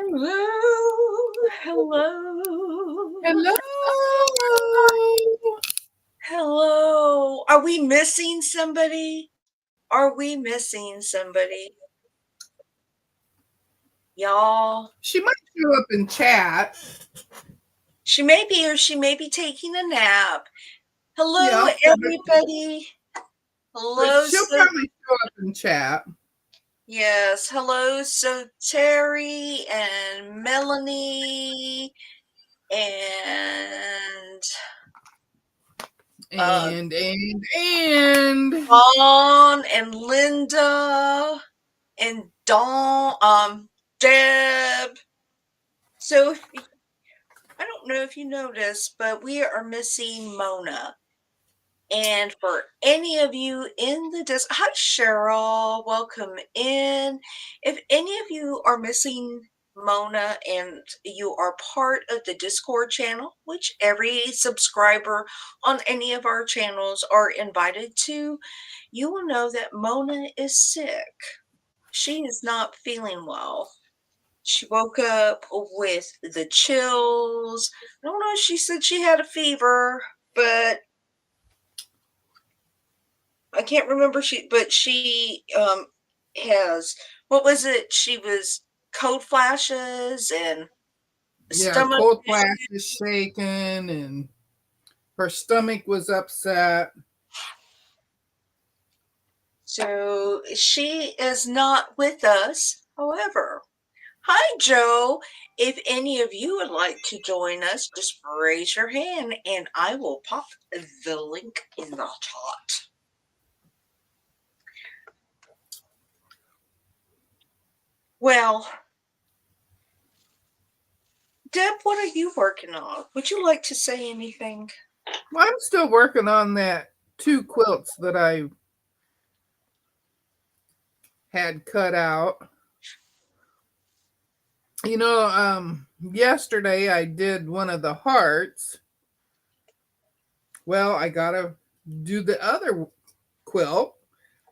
Hello, hello, Hello. hello. Are we missing somebody? Are we missing somebody? Y'all, She might show up in chat. she may be or she may be taking a nap. Hello, Yeah, everybody. but Hello, she'll so probably show up in chat. yes, hello, so Terry and Melanie and And Dawn and Linda and Deb. So I don't know if you noticed, but we are missing Mona. And for any of you in the hi Cheryl, welcome in. If any of you are missing Mona and you are part of the Discord channel, which every subscriber on any of our channels are invited to, you will know that Mona is sick. She is not feeling well. She woke up with the chills. I don't know if she said she had a fever, but I can't remember but she has, what was it? She was cold flashes and yeah, stomach cold issues. flashes shaking and her stomach was upset. So she is not with us. However, hi Joe. If any of you would like to join us, just raise your hand and I will pop the link in the chat. Well, Deb, what are you working on? Would you like to say anything? Well, I'm still working on that 2 quilts that I had cut out. Yesterday I did one of the hearts. Well, I gotta do the other quilt.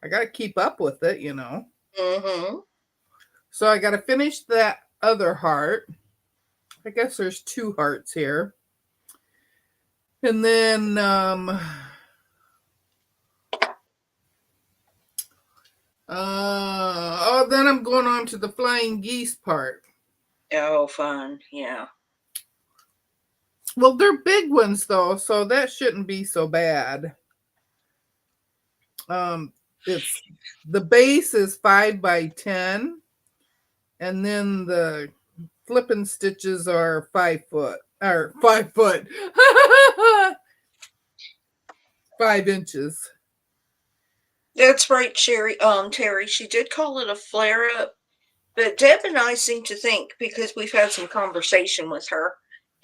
I gotta keep up with it. Mm-hmm. So I gotta finish that other heart. I guess there's 2 hearts here. And then then I'm going on to the flying geese part. Oh, fun. Yeah. Well, they're big ones though, so that shouldn't be so bad. It's the base is 5 by 10, and then the flipping stitches are 5 foot or 5 foot, 5 inches. That's right, Terry. She did call it a flare up, but Deb and I seem to think, because we've had some conversation with her,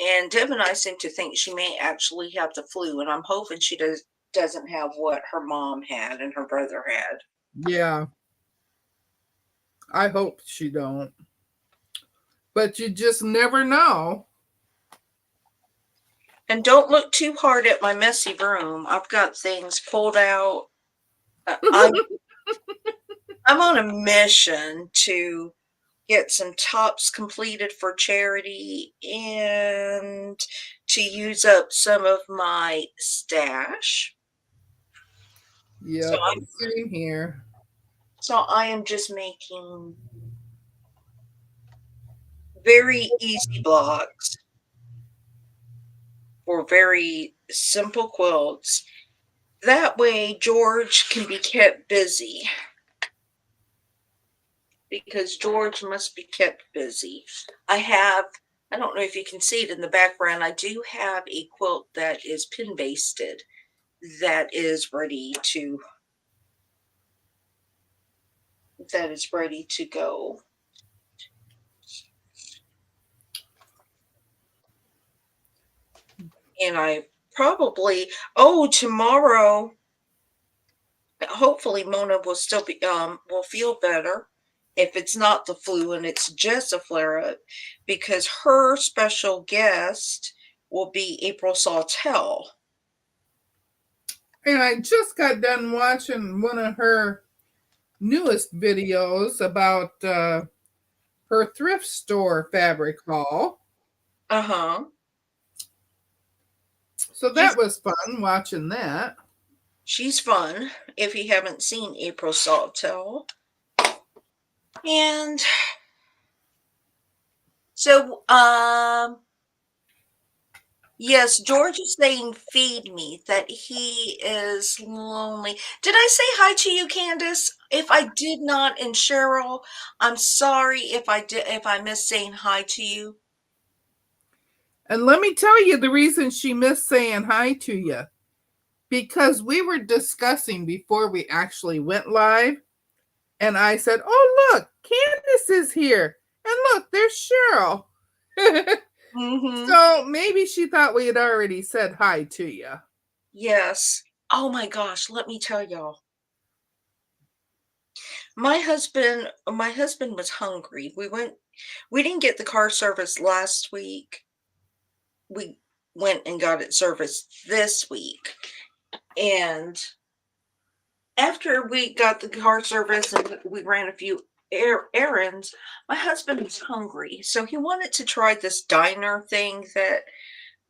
and Deb and I seem to think she may actually have the flu, and I'm hoping she doesn't have what her mom had and her brother had. Yeah, I hope she don't. But you just never know. And don't look too hard at my messy room. I've got things pulled out. I'm I'm on a mission to get some tops completed for charity and to use up some of my stash. So Yep, I'm same here. so I am just making very easy blocks for very simple quilts. That way, George can be kept busy because George must be kept busy. I don't know if you can see it in the background, I do have a quilt that is pin basted that is ready to go. And I probably tomorrow hopefully Mona will still be will feel better if it's not the flu and it's just a flare up, because her special guest will be April Sawtell. And I just got done watching one of her newest videos about her thrift store fabric haul. Uh-huh. So She's that was fun watching that. she's fun if you haven't seen April Sawtell. And so yes, George is saying feed me, that he is lonely. Did I say hi to you, Candace? If I did not, and Cheryl, I'm sorry if I missed saying hi to you. And let me tell you the reason she missed saying hi to you. Because we were discussing before we actually went live, and I said, "Oh, look, Candace is here. And look, there's Cheryl." Mm-hmm. So maybe she thought we had already said hi to you. Yes. Oh my gosh, let me tell y'all. My husband was hungry. We didn't get the car service last week. We went and got it serviced this week. And after we got the car service and we ran a few errands, my husband was hungry. So he wanted to try this diner thing that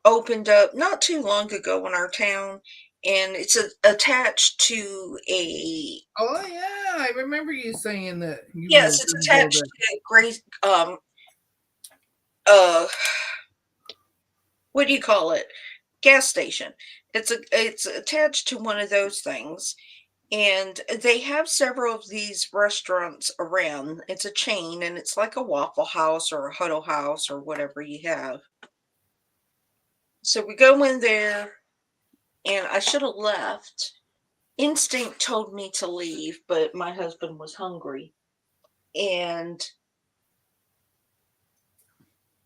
opened up not too long ago in our town. And it's attached to a Oh yeah, I remember you saying that you were yes, it's going to go attached there. to a great uh what do you call it? Gas station. It's attached to one of those things. And they have several of these restaurants around. It's a chain and it's like a Waffle House or a Huddle House or whatever you have. So we go in there and I should have left. Instinct told me to leave, but my husband was hungry. And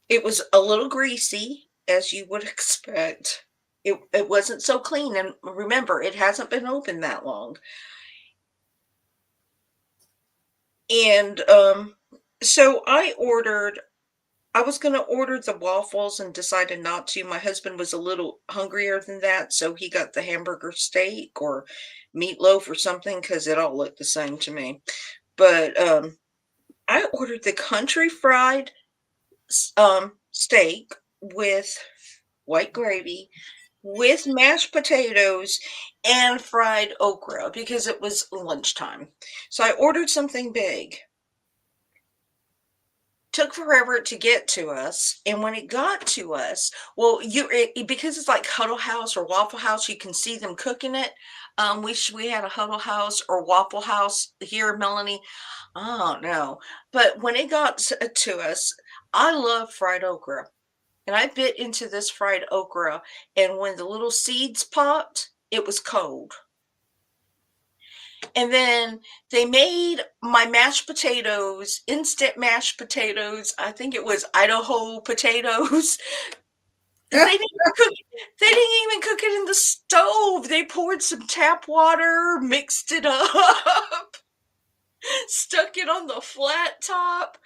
it was a little greasy, as you would expect. It wasn't so clean. And remember, it hasn't been open that long. And so I was gonna order the waffles and decided not to. My husband was a little hungrier than that, so he got the hamburger steak or meatloaf or something because it all looked the same to me. But I ordered the country fried steak with white gravy, with mashed potatoes and fried okra because it was lunchtime. So I ordered something big. Took forever to get to us, and when it got to us, well, because it's like Huddle House or Waffle House, you can see them cooking it. Wish we had a Huddle House or Waffle House here, Melanie. I don't know, but when it got to us, I love fried okra, and I bit into this fried okra, and when the little seeds popped, it was cold. And then they made my mashed potatoes, instant mashed potatoes. I think it was Idaho potatoes. They didn't even cook it in the stove. They poured some tap water, mixed it up, stuck it on the flat top.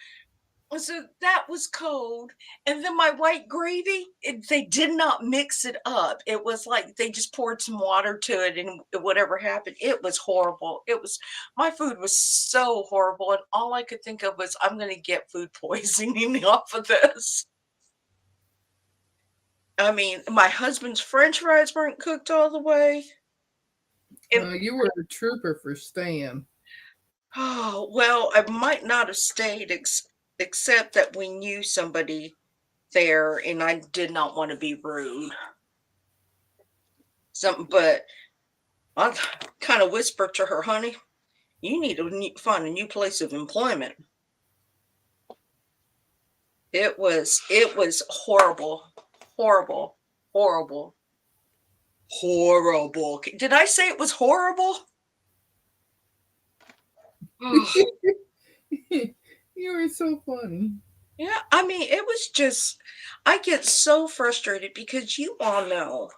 So that was cold. And then my white gravy, they did not mix it up. It was like they just poured some water to it and whatever happened, it was horrible. My food was so horrible. And all I could think of was, I'm going to get food poisoning off of this. I mean, my husband's french fries weren't cooked all the way. You were a trooper for staying. Oh, well, I might not have stayed. except that we knew somebody there and I did not want to be rude. But I kind of whispered to her, honey, you need to find a new place of employment. It was horrible, horrible, horrible, horrible. Did I say it was horrible? You are so funny. Yeah, I mean, it was just, I get so frustrated because you all know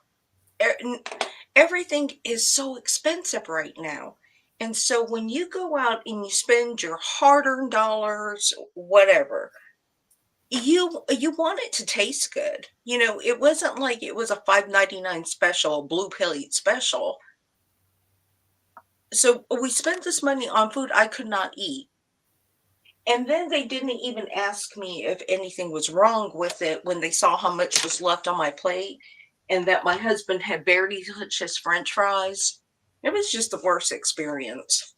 everything is so expensive right now. And so when you go out and you spend your hard-earned dollars, whatever, you want it to taste good. It wasn't like it was a 5.99 special, blue plate special. So we spent this money on food I could not eat. And then they didn't even ask me if anything was wrong with it when they saw how much was left on my plate and that my husband had barely touched his french fries. It was just the worst experience.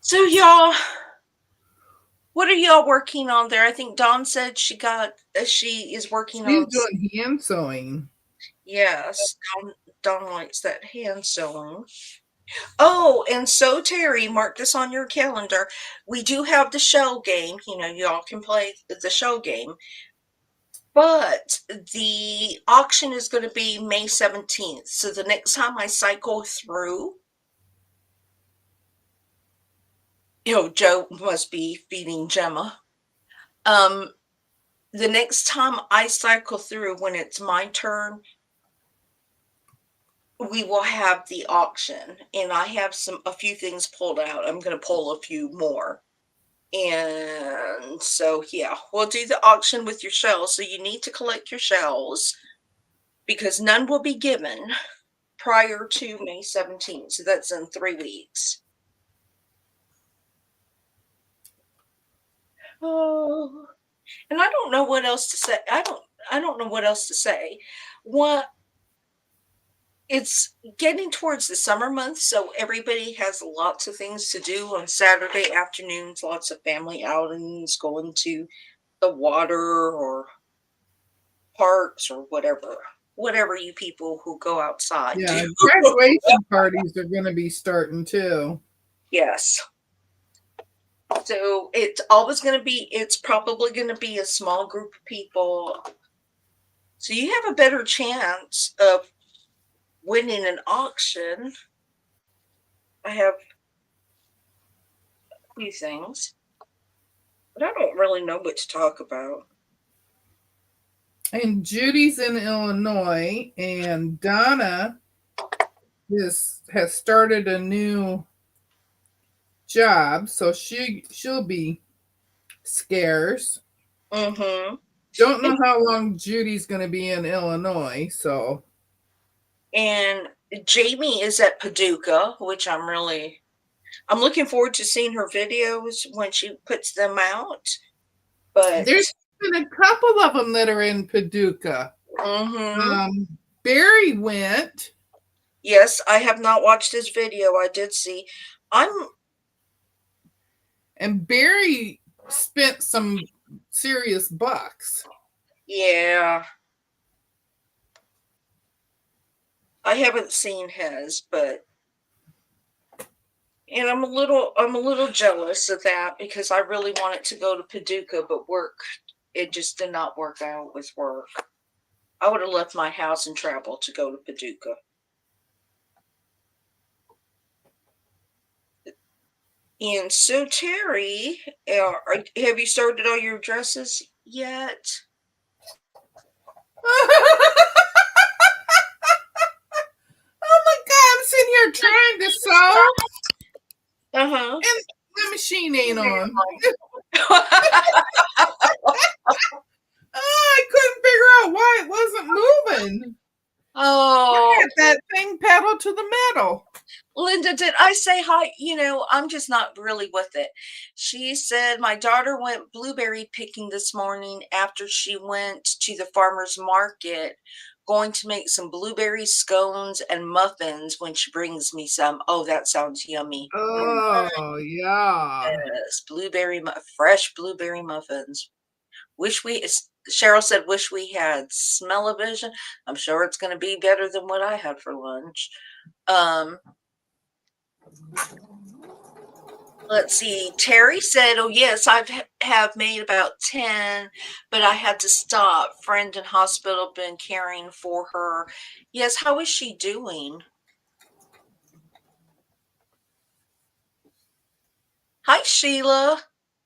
So, y'all, what are y'all working on there? I think Dawn said she is working She's on. doing hand sewing. Yes, Dawn likes that hand sewing. Oh, and so Terry, mark this on your calendar. We do have the show game. Y'all can play the show game. But the auction is going to be May 17th. So the next time I cycle through, Joe must be feeding Gemma. The next time I cycle through, when it's my turn, we will have the auction. And I have a few things pulled out. I'm going to pull a few more. And so, yeah, we'll do the auction with your shells. So you need to collect your shells because none will be given prior to May 17th. So that's in 3 weeks. Oh, and I don't know what else to say. I don't know what else to say. What It's getting towards the summer months, so everybody has lots of things to do on Saturday afternoons, lots of family outings, going to the water or parks or whatever you people who go outside Yeah, do. graduation parties are going to be starting too. Yes. So it's probably going to be a small group of people. So you have a better chance of winning an auction. I have a few things, but I don't really know what to talk about. And Judy's in Illinois, and Donna has started a new job, so she'll be scarce. Mm-hmm. Don't know how long Judy's going to be in Illinois, so. And Jamie is at Paducah, which I'm looking forward to seeing her videos when she puts them out. But there's been a couple of them that are in Paducah. Barry went. Yes, I have not watched his video. I did see. And Barry spent some serious bucks. Yeah. I haven't seen his, and I'm a little jealous of that because I really wanted to go to Paducah, but it just did not work out with work. I would have left my house and traveled to go to Paducah. And so, Terry, have you started all your dresses yet? Oh my God, I'm sitting here trying to sew. Uh-huh. And the machine ain't on. I couldn't figure out why it wasn't moving. Oh, I had that thing pedal to the metal. Linda, did I say hi? I'm just not really with it. She said my daughter went blueberry picking this morning after she went to the farmer's market going to make some blueberry scones and muffins when she brings me some. Oh, that sounds yummy. Oh, yeah. Yes, fresh blueberry muffins. Cheryl said, wish we had smell-o-vision. I'm sure it's going to be better than what I had for lunch. Um, let's see. Terry said, oh, yes, have made about 10, but I had to stop. Friend in hospital, been caring for her. Yes, how is she doing? Hi, Sheila.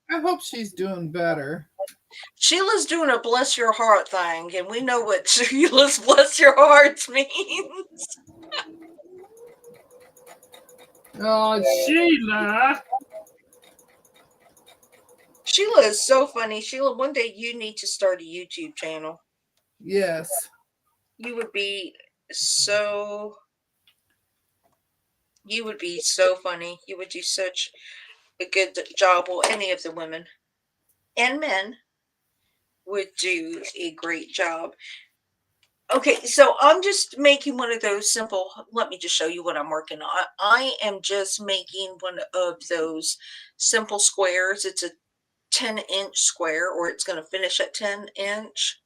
I hope she's doing better. Sheila's doing a bless your heart thing, and we know what Sheila's bless your hearts means. Oh, Sheila. Sheila is so funny. Sheila, one day you need to start a YouTube channel. Yes. You would be so funny. You would do such a good job. Well, any of the women and men would do a great job. Okay, so I'm just making one of those simple. Let me just show you what I'm working on. I am just making one of those simple squares. It's a 10-inch square, or it's going to finish at 10-inch.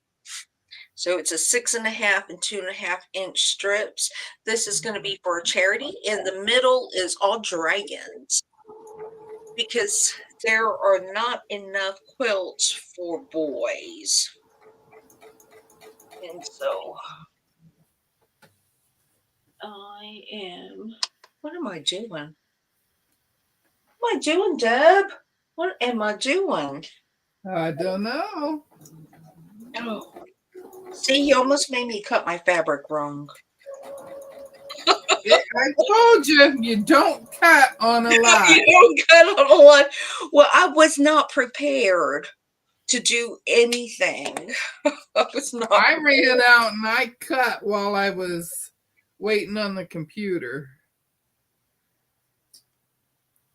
So it's a 6.5 and 2.5-inch strips. This is going to be for a charity. In the middle is all dragons because there are not enough quilts for boys. And so what am I doing? What am I doing, Deb? What am I doing? I don't know. Oh, see, you almost made me cut my fabric wrong. I told you, you don't cut on a line. You don't cut on a line. Well, I was not prepared to do anything. I was not. I ran out and I cut while I was waiting on the computer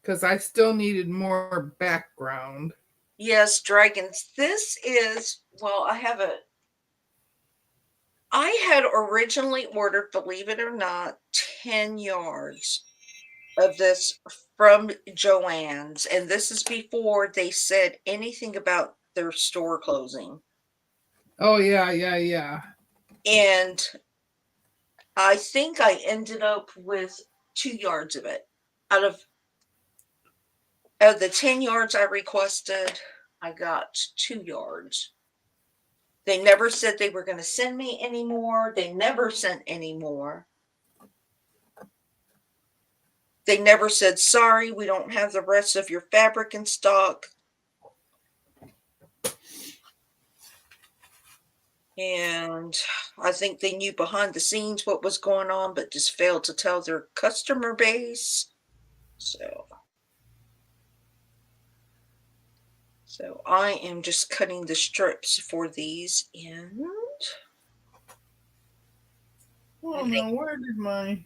because I still needed more background. Yes, dragons. This is, well, I had originally ordered, believe it or not, 10 yards of this from Joann's. And this is before they said anything about their store closing. Oh, yeah. And I think I ended up with 2 yards of it. Out of the 10 yards I requested, I got 2 yards. They never said they were going to send me any more. They never sent any more. They never said, sorry, we don't have the rest of your fabric in stock. And I think they knew behind the scenes what was going on, but just failed to tell their customer base. So I am just cutting the strips for these, and Oh no, where did my...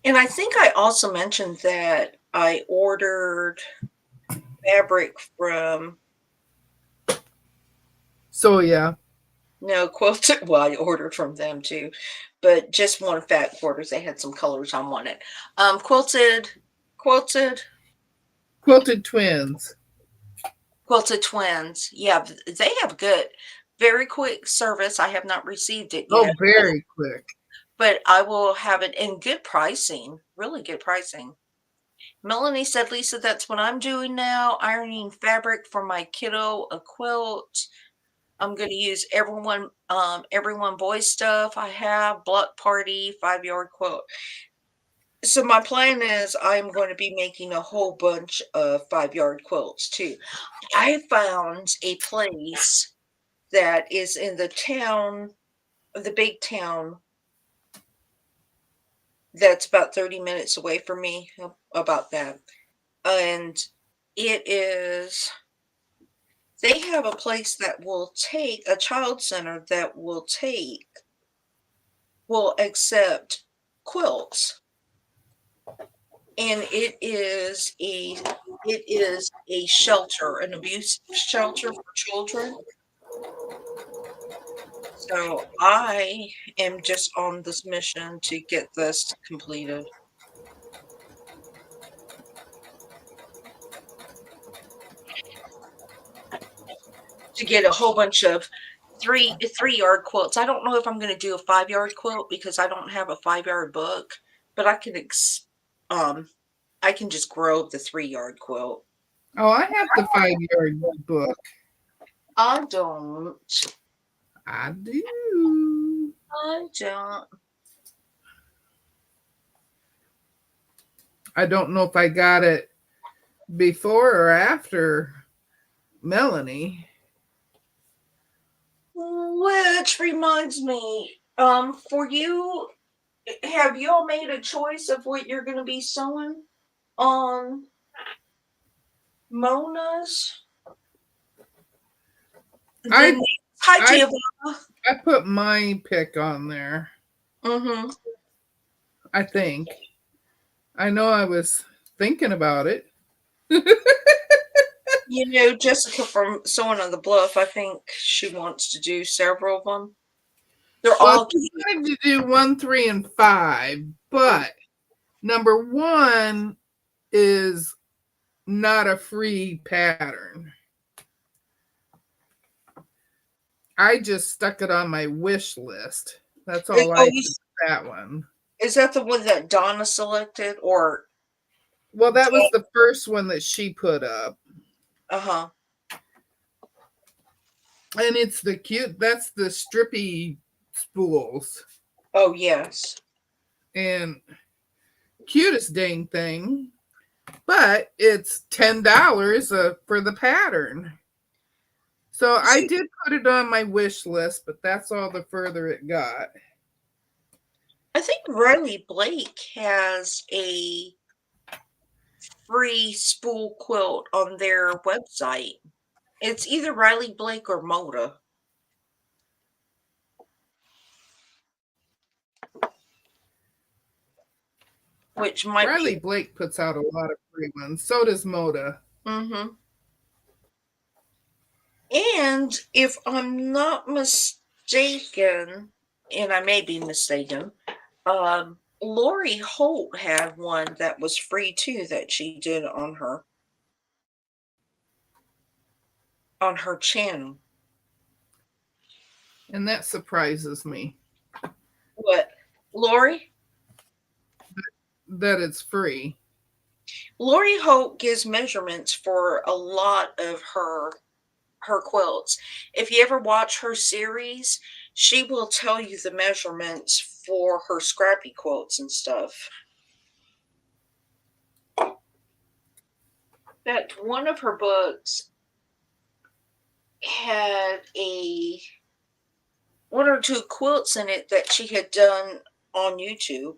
And I think I also mentioned that I ordered fabric from... So yeah. No, Quilted. Well, I ordered from them too, but just one fat quarters. They had some colors I wanted. Quilted Twins. Quilted Twins. Yeah, they have good, very quick service. I have not received it yet. Oh, very quick. But I will have it in good pricing, really good pricing. Melanie said, Lisa, that's what I'm doing now, ironing fabric for my kiddo a quilt. I'm going to use everyone boys stuff I have, block party, 5-yard quilt. So my plan is I'm going to be making a whole bunch of 5-yard quilts too. I found a place that is in the big town, that's about 30 minutes away from me, about that. And they have a place that will take a child center that will accept quilts. And it is a shelter, an abuse shelter for children. So I am just on this mission to get this completed. To get a whole bunch of 3-yard quilts. I don't know if I'm gonna do a 5-yard quilt because I don't have a 5-yard book, but um, I can just grow the 3-yard quilt. Oh, I have the 5-yard book. I don't. I do. I don't. I don't know if I got it before or after Melanie. Which reminds me, for you, have you all made a choice of what you're gonna be sewing on Mona's? I Hi, I Giovanna. I put my pick on there. Mm-hmm. I think. I know I was thinking about it. You know, Jessica from Sewing on the Bluff, I think she wants to do several of them. They're Well, all she cute. wanted to do 1, 3, and 5, but number 1 is not a free pattern. I just stuck it on my wish list. That's all I did with that one. Is that the one that Donna selected, or? Well, that was the first one that she put up. Uh-huh. And it's the cute, that's the strippy spools. Oh, yes. And cutest dang thing. But it's $10 for the pattern. So I did put it on my wish list, but that's all the further it got. I think Riley Blake has a free spool quilt on their website. It's either Riley Blake or Moda. Which might Riley Blake puts out a lot of free ones. So does Moda. Mm-hmm. And if I'm not mistaken, and I may be mistaken, Lori Holt had one that was free too that she did on her channel. And that surprises me. What, Lori? That it's free. Lori Holt gives measurements for a lot of her quilts. If you ever watch her series, she will tell you the measurements for her scrappy quilts and stuff. That one of her books had one or two quilts in it that she had done on YouTube,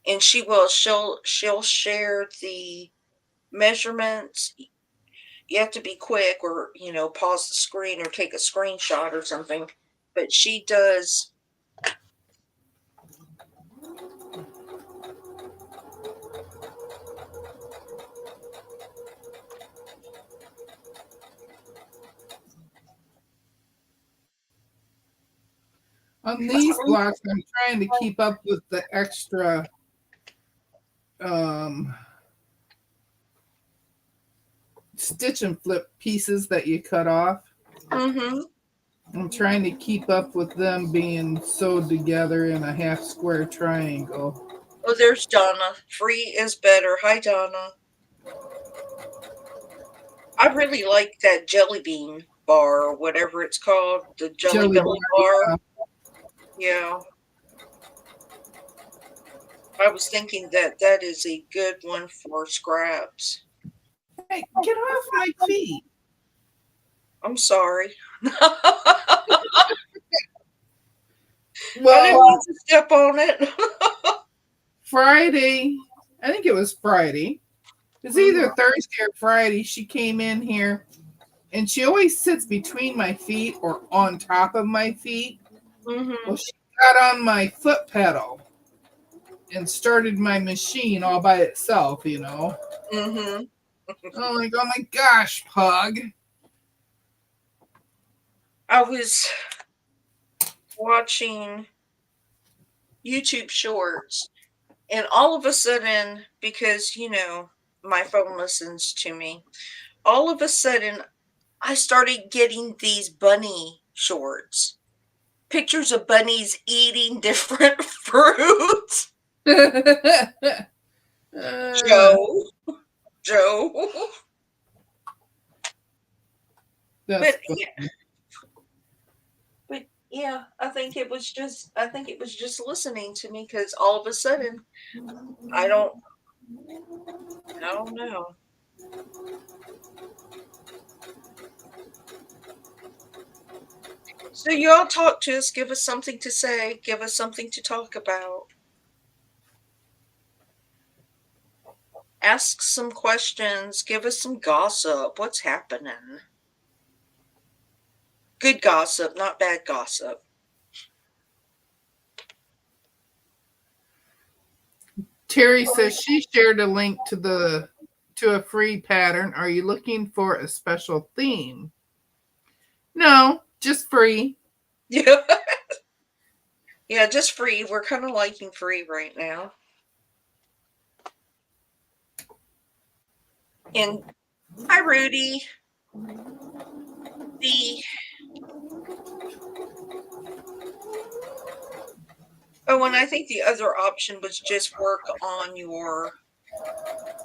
and she'll share the measurements. You have to be quick, or pause the screen or take a screenshot or something, but she does. On these blocks, I'm trying to keep up with the extra stitch and flip pieces that you cut off. Mm-hmm. I'm trying to keep up with them being sewed together in a half square triangle. Oh, there's Donna. Free is better. Hi, Donna. I really like that jelly bean bar or whatever it's called. The jelly belly bar. Yeah. I was thinking that is a good one for scraps. Hey, get off my feet. I'm sorry. Well, I didn't mean to step on it. Friday, I think it was Friday. It's either Thursday or Friday. She came in here, and she always sits between my feet or on top of my feet. Mm-hmm. Well, she got on my foot pedal and started my machine all by itself, Mm-hmm. I'm like, oh my gosh, Pug. I was watching YouTube shorts, and all of a sudden, because my phone listens to me, all of a sudden I started getting these bunny shorts. Pictures of bunnies eating different fruits. Joe. Joe. That's But yeah, but yeah, I think it was just listening to me because all of a sudden I don't I don't know. So y'all talk to us, give us something to say, give us something to talk about. Ask some questions, give us some gossip. What's happening? Good gossip, not bad gossip. Terry says she shared a link to a free pattern. Are you looking for a special theme? No, just free. Yeah. Yeah, just free. We're kind of liking free right now. And hi, Rudy. The oh, and I think the other option was just work on your.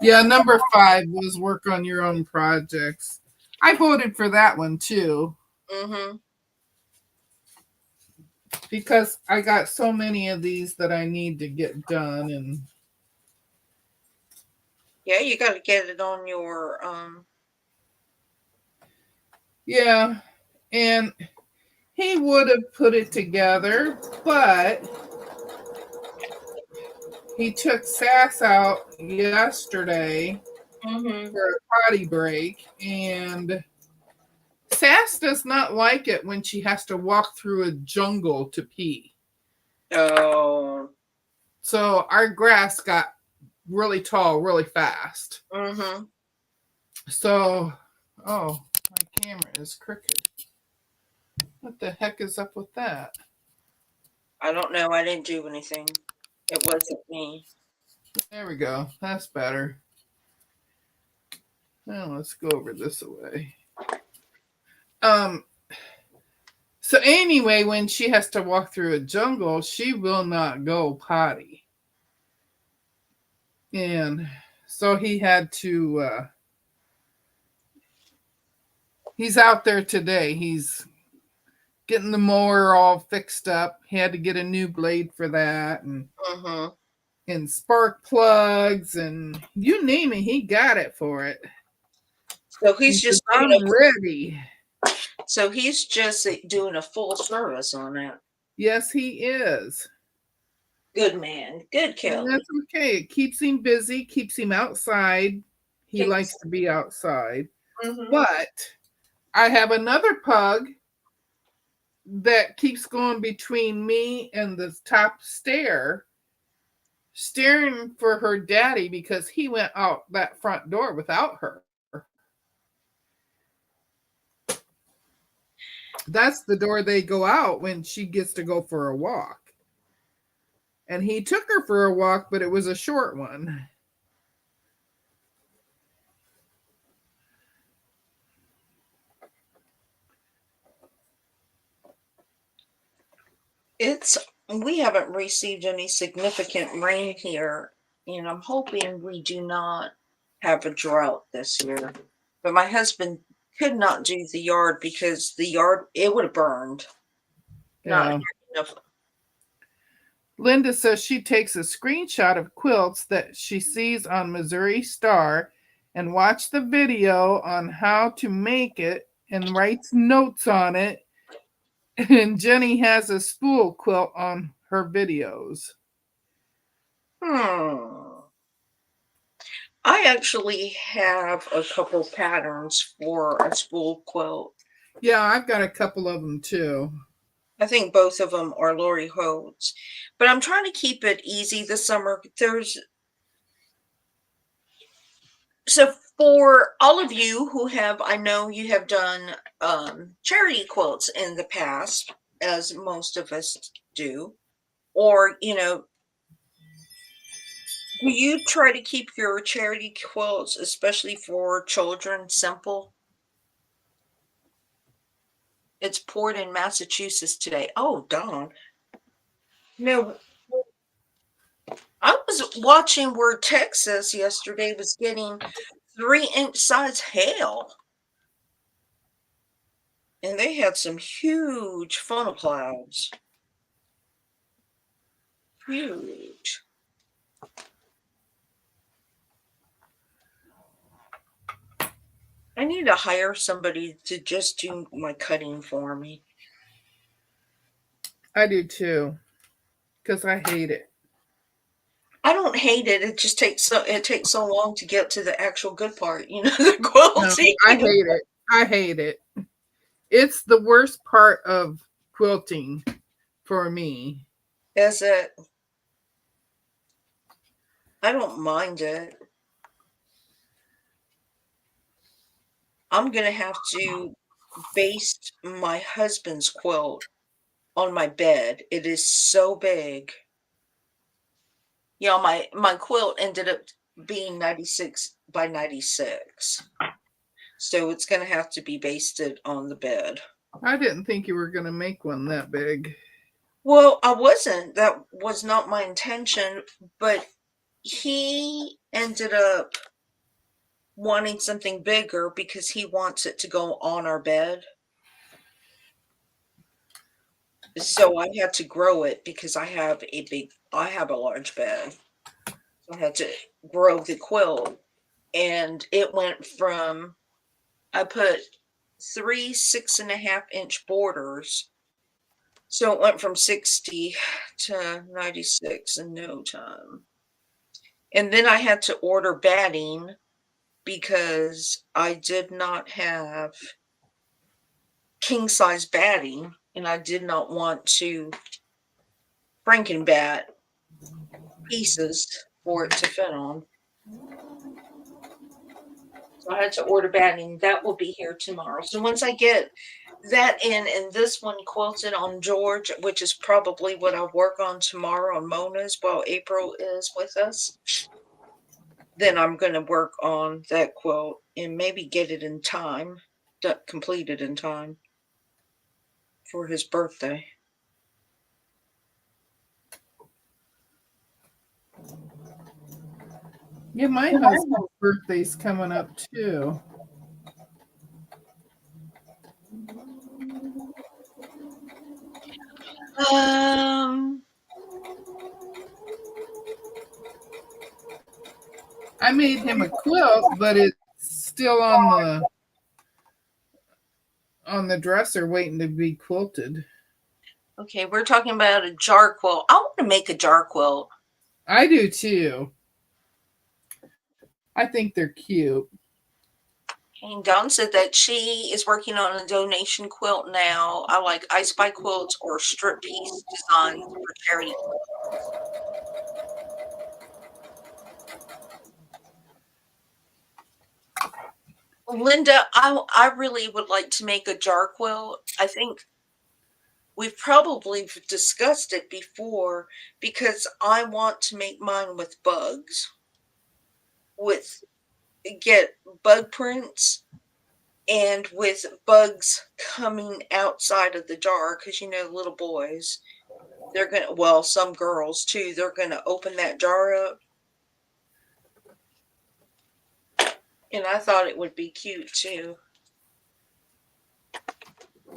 Yeah, number 5 was work on your own projects. I voted for that one too Mm-hmm. because I got so many of these that I need to get done, and Yeah, you got to get it on your. yeah, and he would have put it together, but he took Sass out yesterday Mm-hmm. for a potty break, and Sass does not like it when she has to walk through a jungle to pee. Oh. So our grass got really tall really fast. Mm-hmm. So, oh, my camera is crooked. What the heck is up with that? I don't know. I didn't do anything. It wasn't me. There we go. That's better. Now let's go over this away. Um, so anyway, when she has to walk through a jungle, she will not go potty. And so he had to he's out there today. He's getting the mower all fixed up. He had to get a new blade for that, Mm-hmm. and spark plugs, and you name it, he got it for it. So He he's says, just doing I'm ready. so he's just doing a full service on that. Yes, he is. Good man. Good And Kelly. that's okay. It keeps him busy, keeps him outside. He likes to be outside. Mm-hmm. But I have another pug that keeps going between me and the top stair, staring for her daddy because he went out that front door without her. That's the door they go out when she gets to go for a walk. And he took her for a walk, but it was a short one. We haven't received any significant rain here, and I'm hoping we do not have a drought this year. But my husband could not do the yard because the yard it would have burned. Not Yeah. enough. Linda says she takes a screenshot of quilts that she sees on Missouri Star and watch the video on how to make it and writes notes on it. And Jenny has a spool quilt on her videos. I actually have a couple patterns for a spool quilt. Yeah, I've got a couple of them too. I think both of them are Lori Holtz, but I'm trying to keep it easy this summer. So for all of you who have, I know you have done charity quilts in the past, as most of us do? Or, do you try to keep your charity quilts, especially for children, simple? It's poured in Massachusetts today. Oh, darn. No, I was watching where Texas yesterday was getting 3-inch size hail, and they had some huge funnel clouds. Huge. I need to hire somebody to just do my cutting for me. I do too, because I hate it. I don't hate it. It takes so long to get to the actual good part, the No, quilting. I hate it. I hate it. It's the worst part of quilting for me. Is it? I don't mind it. I'm gonna have to baste my husband's quilt on my bed. It is so big. My quilt ended up being 96 by 96. So it's gonna have to be basted on the bed. I didn't think you were going to make one that big. Well, I wasn't. That was not my intention, but he ended up wanting something bigger because he wants it to go on our bed. So I had to grow it because I have a large bed. So I had to grow the quilt, and it went from, I put 3 6.5-inch borders. So it went from 60 to 96 in no time. And then I had to order batting because I did not have king size batting, and I did not want to Frankenbat pieces for it to fit on. So I had to order batting. That will be here tomorrow. So once I get that in and this one quilted on George, which is probably what I'll work on tomorrow on Mona's while April is with us, then I'm going to work on that quilt and maybe get it in time, completed in time for his birthday. Yeah, my husband's birthday's coming up too. Um, I made him a quilt, but it's still on the dresser waiting to be quilted. okay, we're talking about a jar quilt. I want to make a jar quilt. I do too. I think they're cute. And Dawn said that she is working on a donation quilt now. I like I Spy quilts or strip piece designs for charity. Linda, I really would like to make a jar quilt. I think we've probably discussed it before because I want to make mine with bugs. With get bug prints and with bugs coming outside of the jar because little boys, they're gonna, well, some girls too, they're gonna open that jar up, and I thought it would be cute too.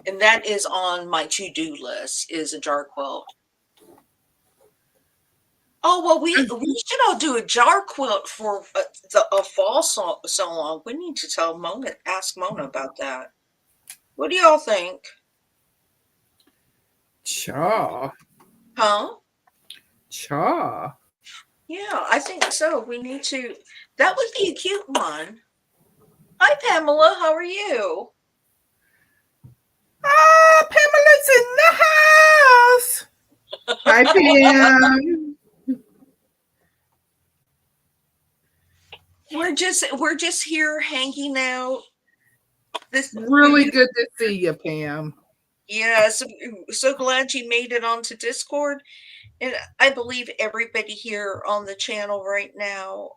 And that is on my to-do list, is a jar quilt. Oh well, we should all do a jar quilt for a fall song. We need to ask Mona about that. What do y'all think? Cha. Huh? Cha. Yeah, I think so. We need to. That would be a cute one. Hi, Pamela. How are you? Ah, Pamela's in the house. Hi, Pam. We're just here hanging out. This Really good to see you, Pam. Yeah, so glad you made it onto Discord. And I believe everybody here on the channel right now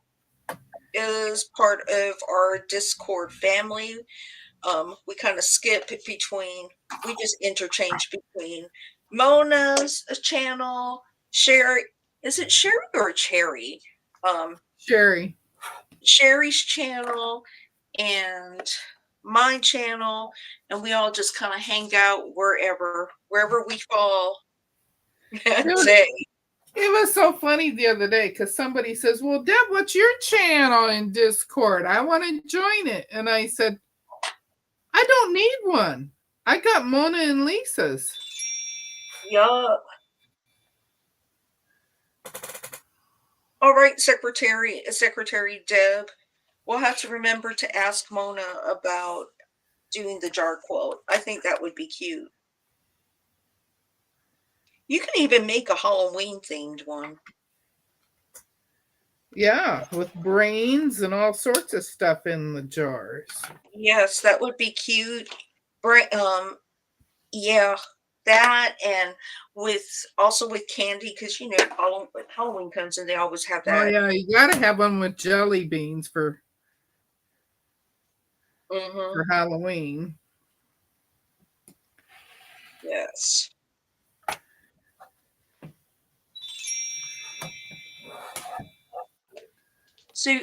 is part of our Discord family. We kind of skip between, we just interchange between Mona's channel, Sherry, is it Sherry or Cherry? Sherry. Sherry's channel and my channel, and we all just kind of hang out wherever we fall It that was, day. it was so funny the other day because somebody says, "Well, Deb, what's your channel in Discord? I want to join it." And I said, "I don't need one. I got Mona and Lisa's." Yup. All right, Secretary Deb. We'll have to remember to ask Mona about doing the jar quote. I think that would be cute. You can even make a Halloween themed one. Yeah, with brains and all sorts of stuff in the jars. Yes, that would be cute. Yeah, that, and with also with candy, because Halloween comes and they always have Oh that. yeah, you gotta have one with jelly beans for Hmm. Halloween. Yes. So,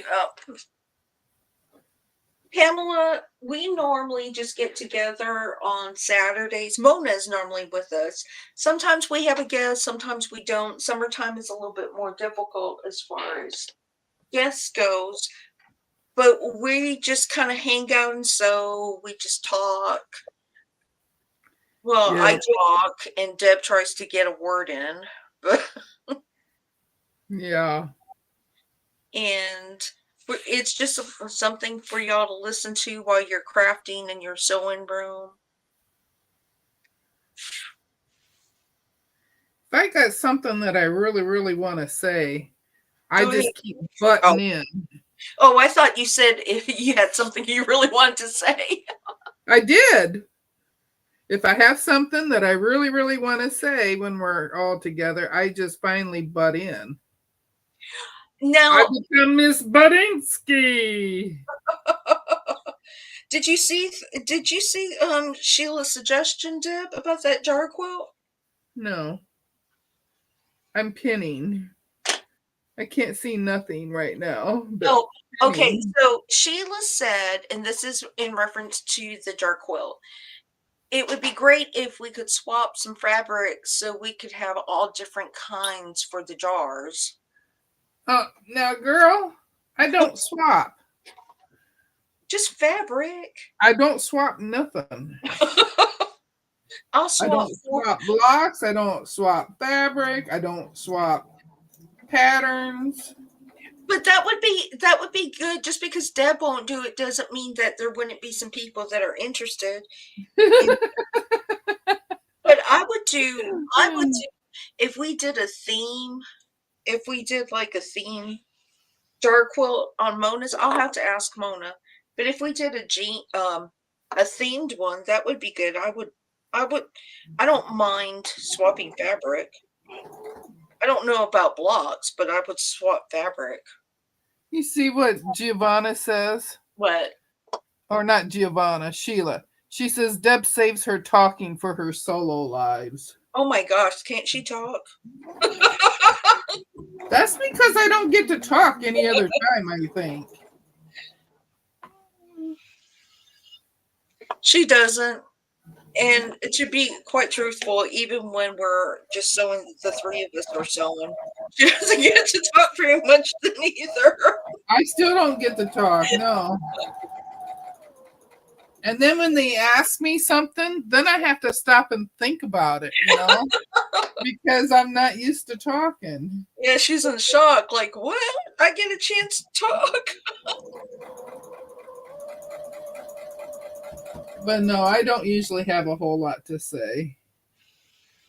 Pamela, we normally just get together on Saturdays. Mona's normally with us. Sometimes we have a guest, sometimes we don't. Summertime is a little bit more difficult as far as guests goes, but we just kind of hang out and so we just talk. Well, Yeah, I talk and Deb tries to get a word in, but yeah. and it's just something for y'all to listen to while you're crafting in your sewing room. If I got something that I really, really want to say, I Go ahead. just keep butting Oh, in. oh, I thought you said if you had something you really wanted to say. I did. If I have something that I really, really want to say when we're all together, I just finally butt in. I Now, become Miss Buttinsky. did you see Sheila's suggestion, Deb, about that jar quilt? No, I'm pinning. I can't see nothing right now, but Oh, okay. pinning. So Sheila said, and this is in reference to the jar quilt, it would be great if we could swap some fabrics so we could have all different kinds for the jars. Now, girl, I don't swap. Just fabric. I don't swap nothing. I'll I swap don't four. swap blocks. I don't swap fabric. I don't swap patterns. But that would be good. Just because Deb won't do it doesn't mean that there wouldn't be some people that are interested. in- But I would do if we did a theme, if we did like a theme jar quilt on Mona's, I'll have to ask Mona. But if we did a themed one, that would be good. I would I don't mind swapping fabric. I don't know about blocks, but I would swap fabric. You see what Giovanna says? What? Or not Giovanna, Sheila. She says Deb saves her talking for her solo lives. Oh my gosh, can't she talk? That's because I don't get to talk any other time, I think. She doesn't. And to be quite truthful, even when we're just sewing, the three of us are sewing, she doesn't get to talk very much then either. I still don't get to talk, no. And then when they ask me something, then I have to stop and think about it, because I'm not used to talking. Yeah, she's in shock. Like, what? I get a chance to talk. But no, I don't usually have a whole lot to say.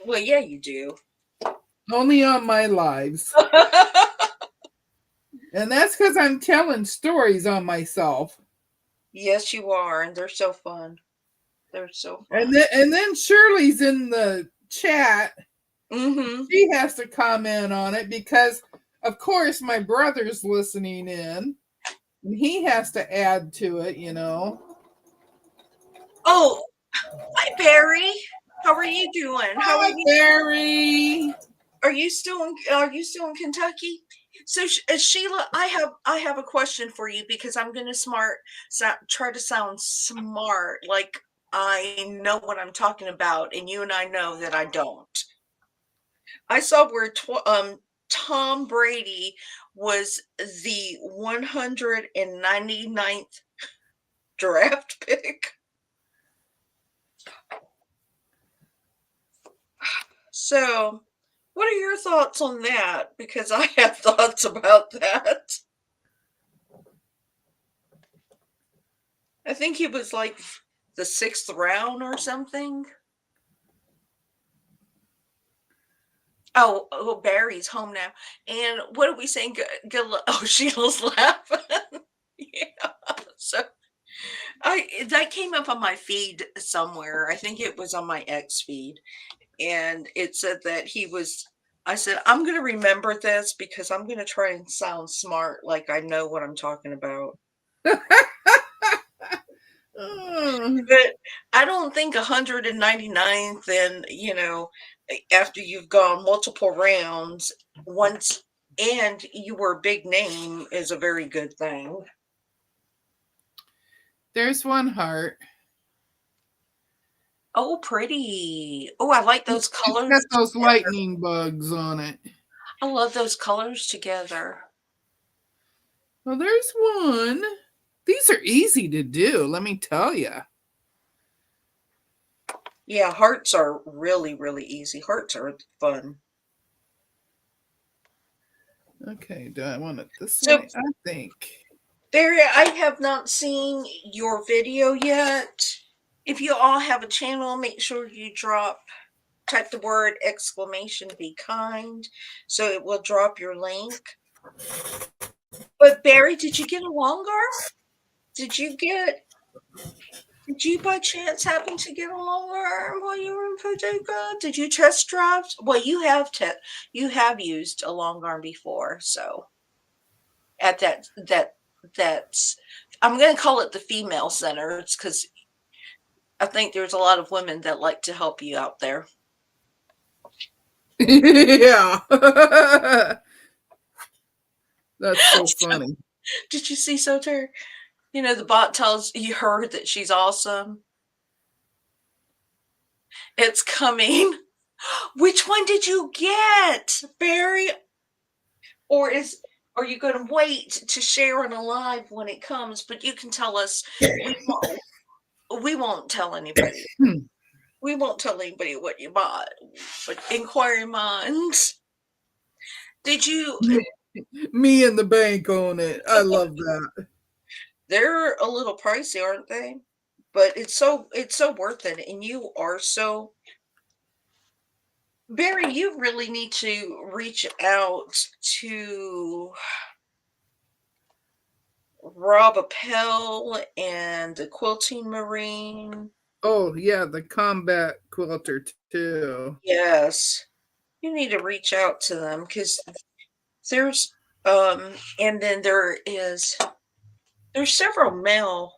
Well, yeah, you do. Only on my lives. And that's because I'm telling stories on myself. Yes, you are, and they're so fun. They're so And fun. then Shirley's in the chat. Mm-hmm. She has to comment on it because, of course, my brother's listening in, and he has to add to it. Oh, hi Barry. How are you doing? How are Hi, you? Barry. Are you still in Kentucky? So Sheila, I have a question for you because I'm going to try to sound smart, like I know what I'm talking about, and you and I know that I don't. I saw where Tom Brady was the 199th draft pick. So, what are your thoughts on that? Because I have thoughts about that. I think he was like the sixth round or something. Oh, Barry's home now. And what are we saying? Oh, Sheila's laughing. Yeah. So that came up on my feed somewhere. I think it was on my X feed, and it said that he was. I said I'm going to remember this because I'm going to try and sound smart, like I know what I'm talking about. Oh, But I don't think 199th, and after you've gone multiple rounds once and you were a big name is a very good thing. there's one heart. Oh, pretty. Oh, I like those It's colors got those together. lightning bugs on it. I love those colors together. Well, there's one. These are easy to do, let me tell you. Yeah, hearts are really, really easy. Hearts are fun. Okay, do I want it this So, way? I think. Barry, I have not seen your video yet. If you all have a channel, make sure you type the word exclamation be kind so it will drop your link. But Barry, did you get a long arm? Did you get did you by chance happen to get a long arm while you were in Paducah? Did you test drive? Well, you have used a long arm before, so at that's I'm gonna call it the female center. It's because I think there's a lot of women that like to help you out there. Yeah. That's so funny. Did you see Soter? The bot tells you her that she's awesome. It's coming. Which one did you get, Barry? Or are you going to wait to share on a live when it comes? But you can tell us. We won't tell anybody. We won't tell anybody what you bought. But inquiring minds. Did you? Me and the bank own it. I love that. They're a little pricey, aren't they? But it's so worth it, and you are so Barry, you really need to reach out to Rob Appel and the Quilting Marine. Oh, yeah, the combat quilter, too. Yes, you need to reach out to them because there's and then there's several male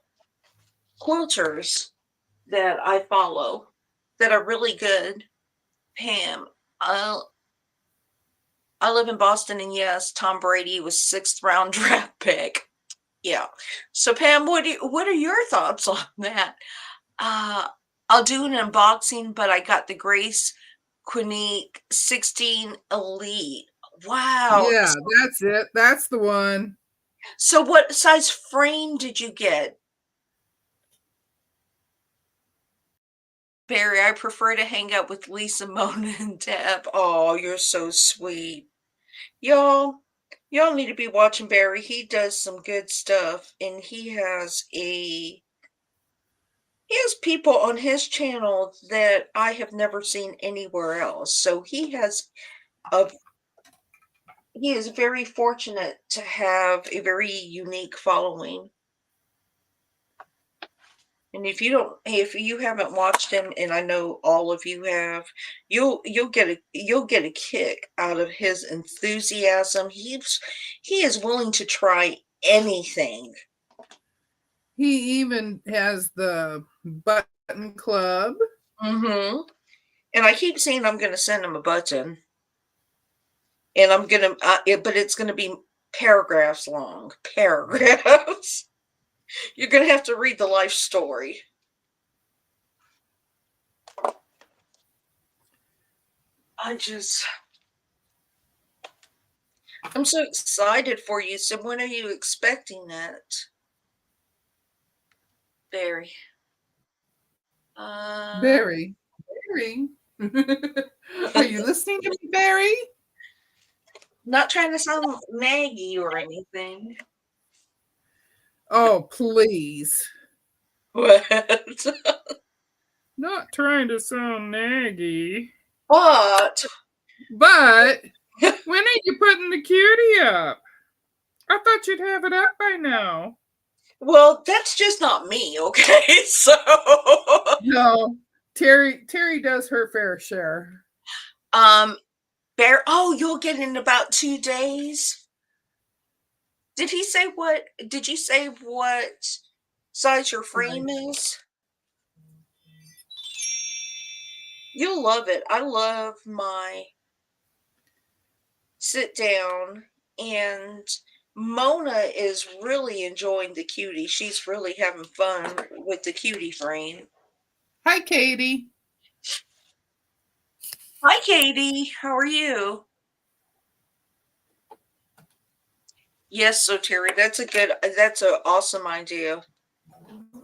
quilters that I follow that are really good. Pam, I I live in Boston, and yes, Tom Brady was sixth round draft pick. Yeah. So Pam, what are your thoughts on that? Uh, I'll do an unboxing, but I got the Grace Quinique 16 Elite. Wow. Yeah, that's it. That's the one. So what size frame did you get? Barry, I prefer to hang out with Lisa, Mona, and Deb. Oh, you're so sweet. Y'all, y'all need to be watching Barry. He does some good stuff, and he has people on his channel that I have never seen anywhere else. So a he is very fortunate to have a very unique following. And if you haven't watched him, and I know all of you have, you'll get a kick out of his enthusiasm. He is willing to try anything. He even has the button club. Mhm. And I keep saying I'm gonna send him a button, and but it's gonna be paragraphs long, paragraphs. You're gonna have to read the life story. I just I'm so excited for you. So when are you expecting that? Barry? Uh, Barry. Barry. Are you listening to me, Barry? not trying to sound naggy or anything. Oh, please. What? Not trying to sound naggy. What? But when are you putting the cutie up? I thought you'd have it up by now. Well, that's just not me, okay? So, No. Terry does her fair share. um, oh, you'll get in about 2 days. Did you say what size your frame is? You'll love it. I love my sit down, and Mona is really enjoying the cutie. She's really having fun with the cutie frame. Hi, Katie. Hi, Katie. How are you? Yes, so Terry, that's an awesome idea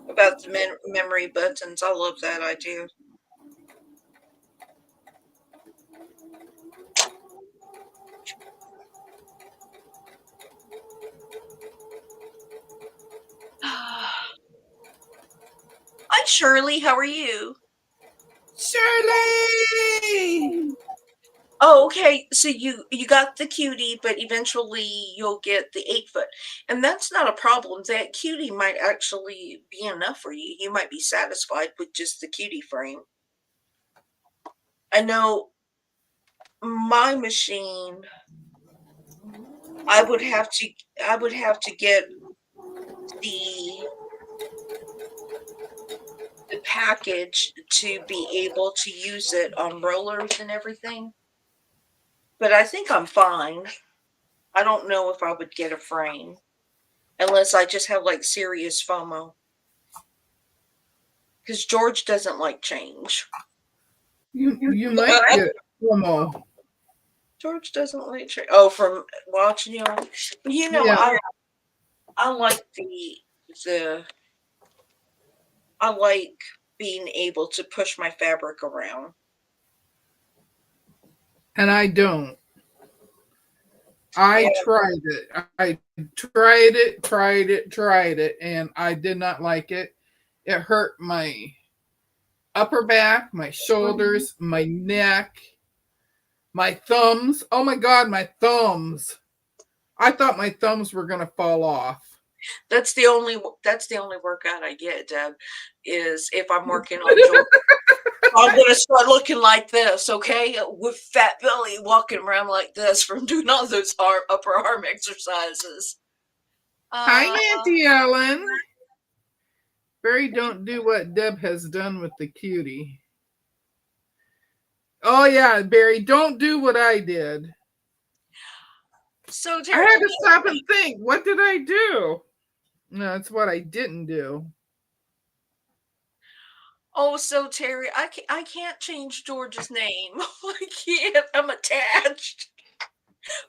about the memory buttons. I love that idea. Hi, Shirley. How are you? Shirley! Oh, okay. So you got the cutie, but eventually you'll get the 8 foot, and that's not a problem. That cutie might actually be enough for you. You might be satisfied with just the cutie frame. I know my machine. I would have to. I would have to get the the package to be able to use it on rollers and everything. But I think I'm fine. I don't know if I would get a frame unless I just have like serious FOMO. Because George doesn't like change. You might get promo. George doesn't like change. Oh, from watching you. You know, Yeah. I like the I like being able to push my fabric around. And I don't. Yeah. I tried it. I tried it, and I did not like it. It hurt my upper back, my shoulders, my neck, my thumbs. Oh my God, my thumbs. I thought my thumbs were going to fall off. That's the only workout I get, Deb, is if I'm working on George. I'm gonna start looking like this, okay? With fat belly, walking around like this from doing all those upper arm exercises. Hi, Uh, Auntie Ellen. Barry, don't do what Deb has done with the cutie. Oh yeah, Barry, don't do what I did. so I Terry, had to stop and think. What did I do? No, that's what I didn't do. so Terry, I can't change George's name. I can't. I'm attached.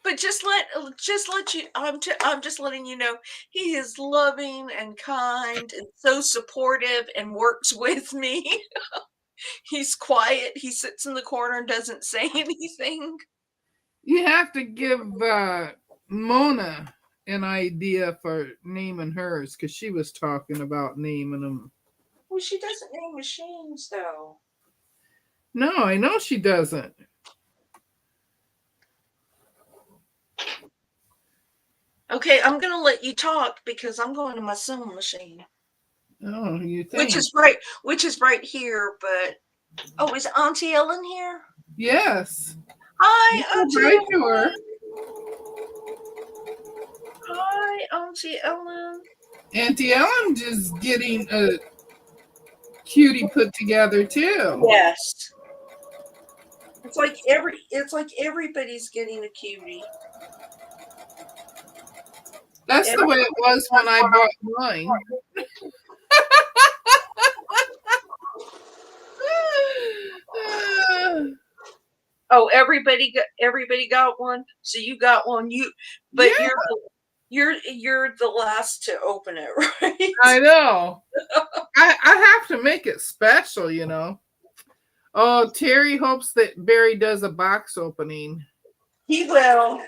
But just let you. I'm just letting you know he is loving and kind and so supportive and works with me. He's quiet. He sits in the corner and doesn't say anything. You have to give Mona an idea for naming hers because she was talking about naming them. Well, she doesn't name machines though. No, I know she doesn't. Okay, I'm gonna let you talk because I'm going to my sewing machine. Oh, you which think? is right here. But oh, is Auntie Ellen here? Yes. Hi, You say Auntie hi to her. Ellen. Hi, Auntie Ellen. Auntie Ellen just getting a cutie put together too. Yes. It's like everybody's getting a cutie. That's the way it was when I bought mine. Oh, everybody got one. So you got one. Yeah, But you're the last to open it, right? I know. I have to make it special, you know. Oh, Terry hopes that Barry does a box opening. He will.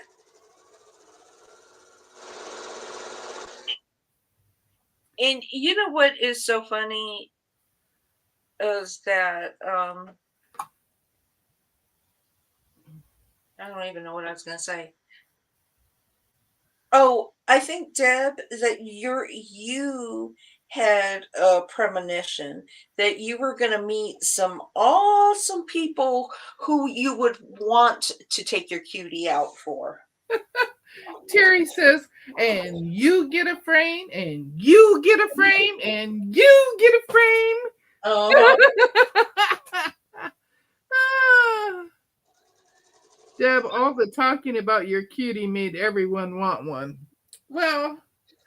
And you know what is so funny is that I don't even know what I was gonna say. Oh, I think Deb that you had a premonition that you were going to meet some awesome people who you would want to take your cutie out for. Terry says, and you get a frame, and you get a frame, and you get a frame. Uh-huh. Deb, all the talking about your cutie made everyone want one. Well,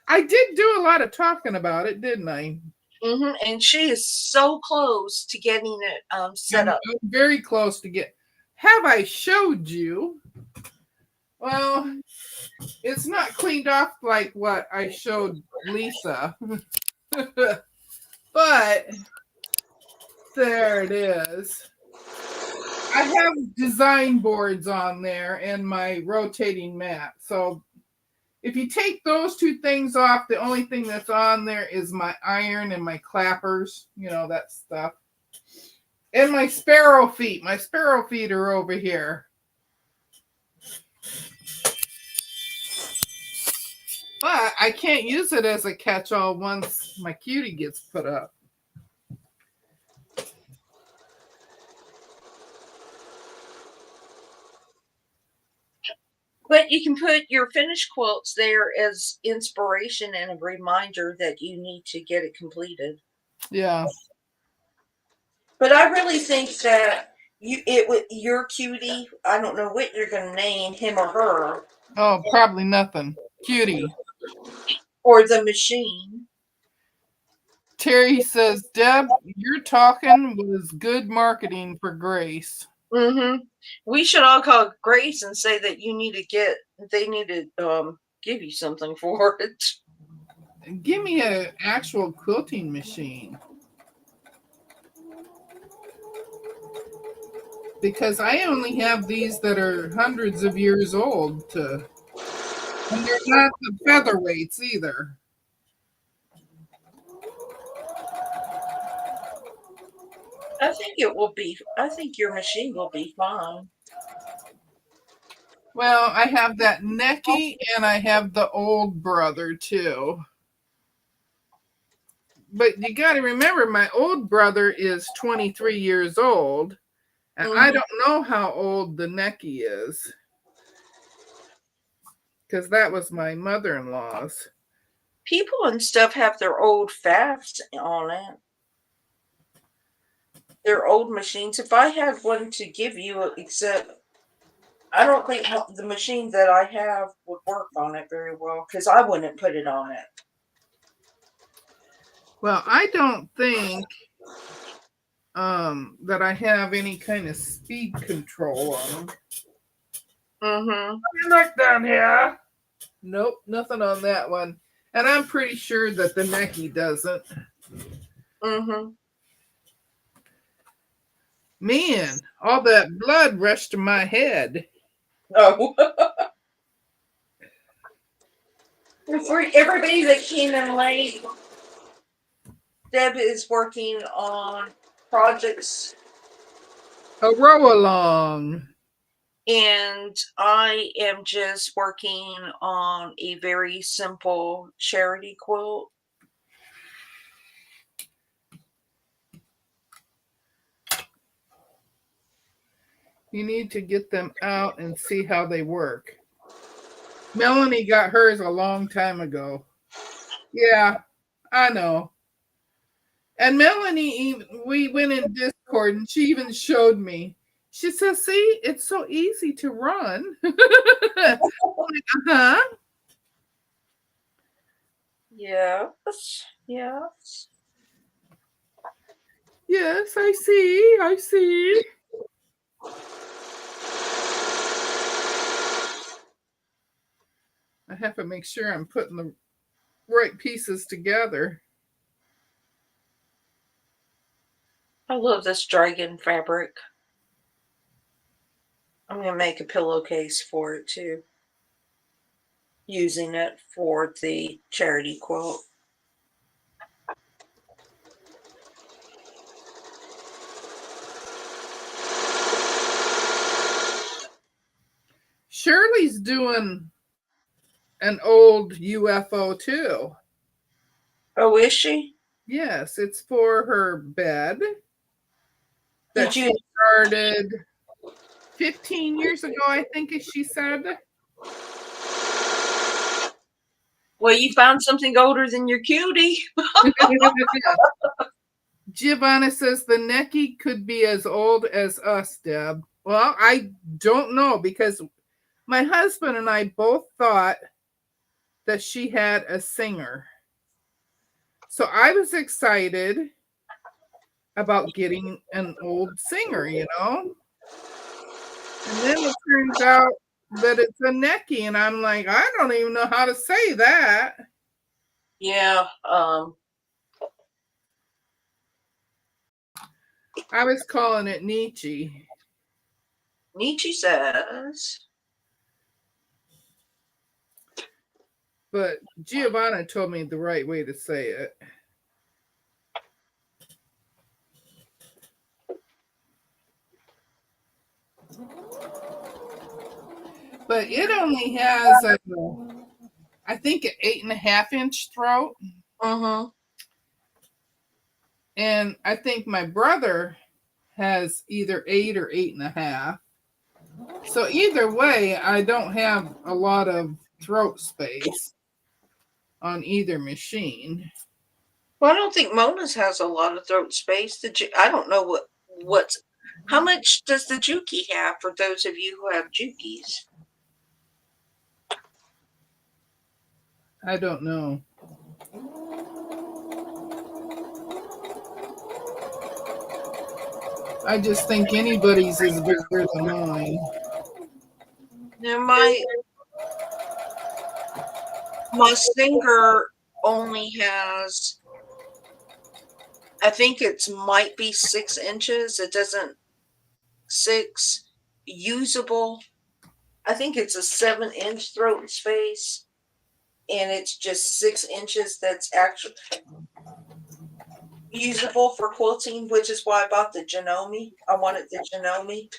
I did do a lot of talking about it, didn't I? And she is so close to getting it set up. I'm very close to get. Have I showed you? Well, it's not cleaned off like what I showed Lisa, but there it is. I have design boards on there and my rotating mat. So if you take those two things off, the only thing that's on there is my iron and my clappers, you know, that stuff. And my sparrow feet. My sparrow feet are over here. But I can't use it as a catch-all once my cutie gets put up. But you can put your finished quilts there as inspiration and a reminder that you need to get it completed. Yeah. But I really think that your cutie. I don't know what you're going to name him or her, Oh, probably nothing. Cutie. or the machine. Terry says, Deb, your talking was good marketing for Grace. We should all call Grace and say that they need to give you something for it. Give me an actual quilting machine. Because I only have these that are hundreds of years old to, and they're not the featherweights either. I think your machine will be fine. Well, I have that Necky and I have the old brother too. But you got to remember, my old brother is 23 years old, and I don't know how old the Necky is because that was my mother-in-law's. People and stuff have their old fads on it. Their old machines. If I had one to give you, except I don't think the machine that I have would work on it very well because I wouldn't put it on it. Well, I don't think that I have any kind of speed control on them. Look down here. Nope, nothing on that one. And I'm pretty sure that the Necky doesn't. Man, all that blood rushed to my head. Oh. For everybody that came in late, Deb is working on projects. A row along. And I am just working on a very simple charity quilt. You need to get them out and see how they work. Melanie got hers a long time ago. Yeah, I know. And Melanie, we went in Discord and she even showed me. She says, see, it's so easy to run. Huh? Yes. Yes. Yes, I see. I see. I have to make sure I'm putting the right pieces together. I love this dragon fabric. I'm going to make a pillowcase for it too, using it for the charity quilt. Shirley's doing an old UFO too. Oh, is she? Yes, it's for her bed that Did you? she started 15 years ago, I think, as she said. Well, you found something older than your cutie. Giovanna says the Necky could be as old as us, Deb. Well, I don't know because my husband and I both thought that she had a singer. So I was excited about getting an old singer, you know? And then it turns out that it's a Necky, and I'm like, I don't even know how to say that. Yeah. I was calling it Nietzsche. Nietzsche says. But Giovanna told me the right way to say it. But it only has, I think, an 8.5-inch throat. Mm-hmm. And I think my brother has either 8 or 8.5. So either way, I don't have a lot of throat space on either machine. Well, I don't think Mona's has a lot of throat space. I don't know what's. How much does the Juki have for those of you who have Jukis? I don't know. I just think anybody's is bigger than mine. Now, my Singer only has, I think it's might be 6 inches. It doesn't 6 usable. I think it's a 7-inch throat space, and it's just 6 inches that's actually usable for quilting, which is why I bought the Janome. I wanted the Janome.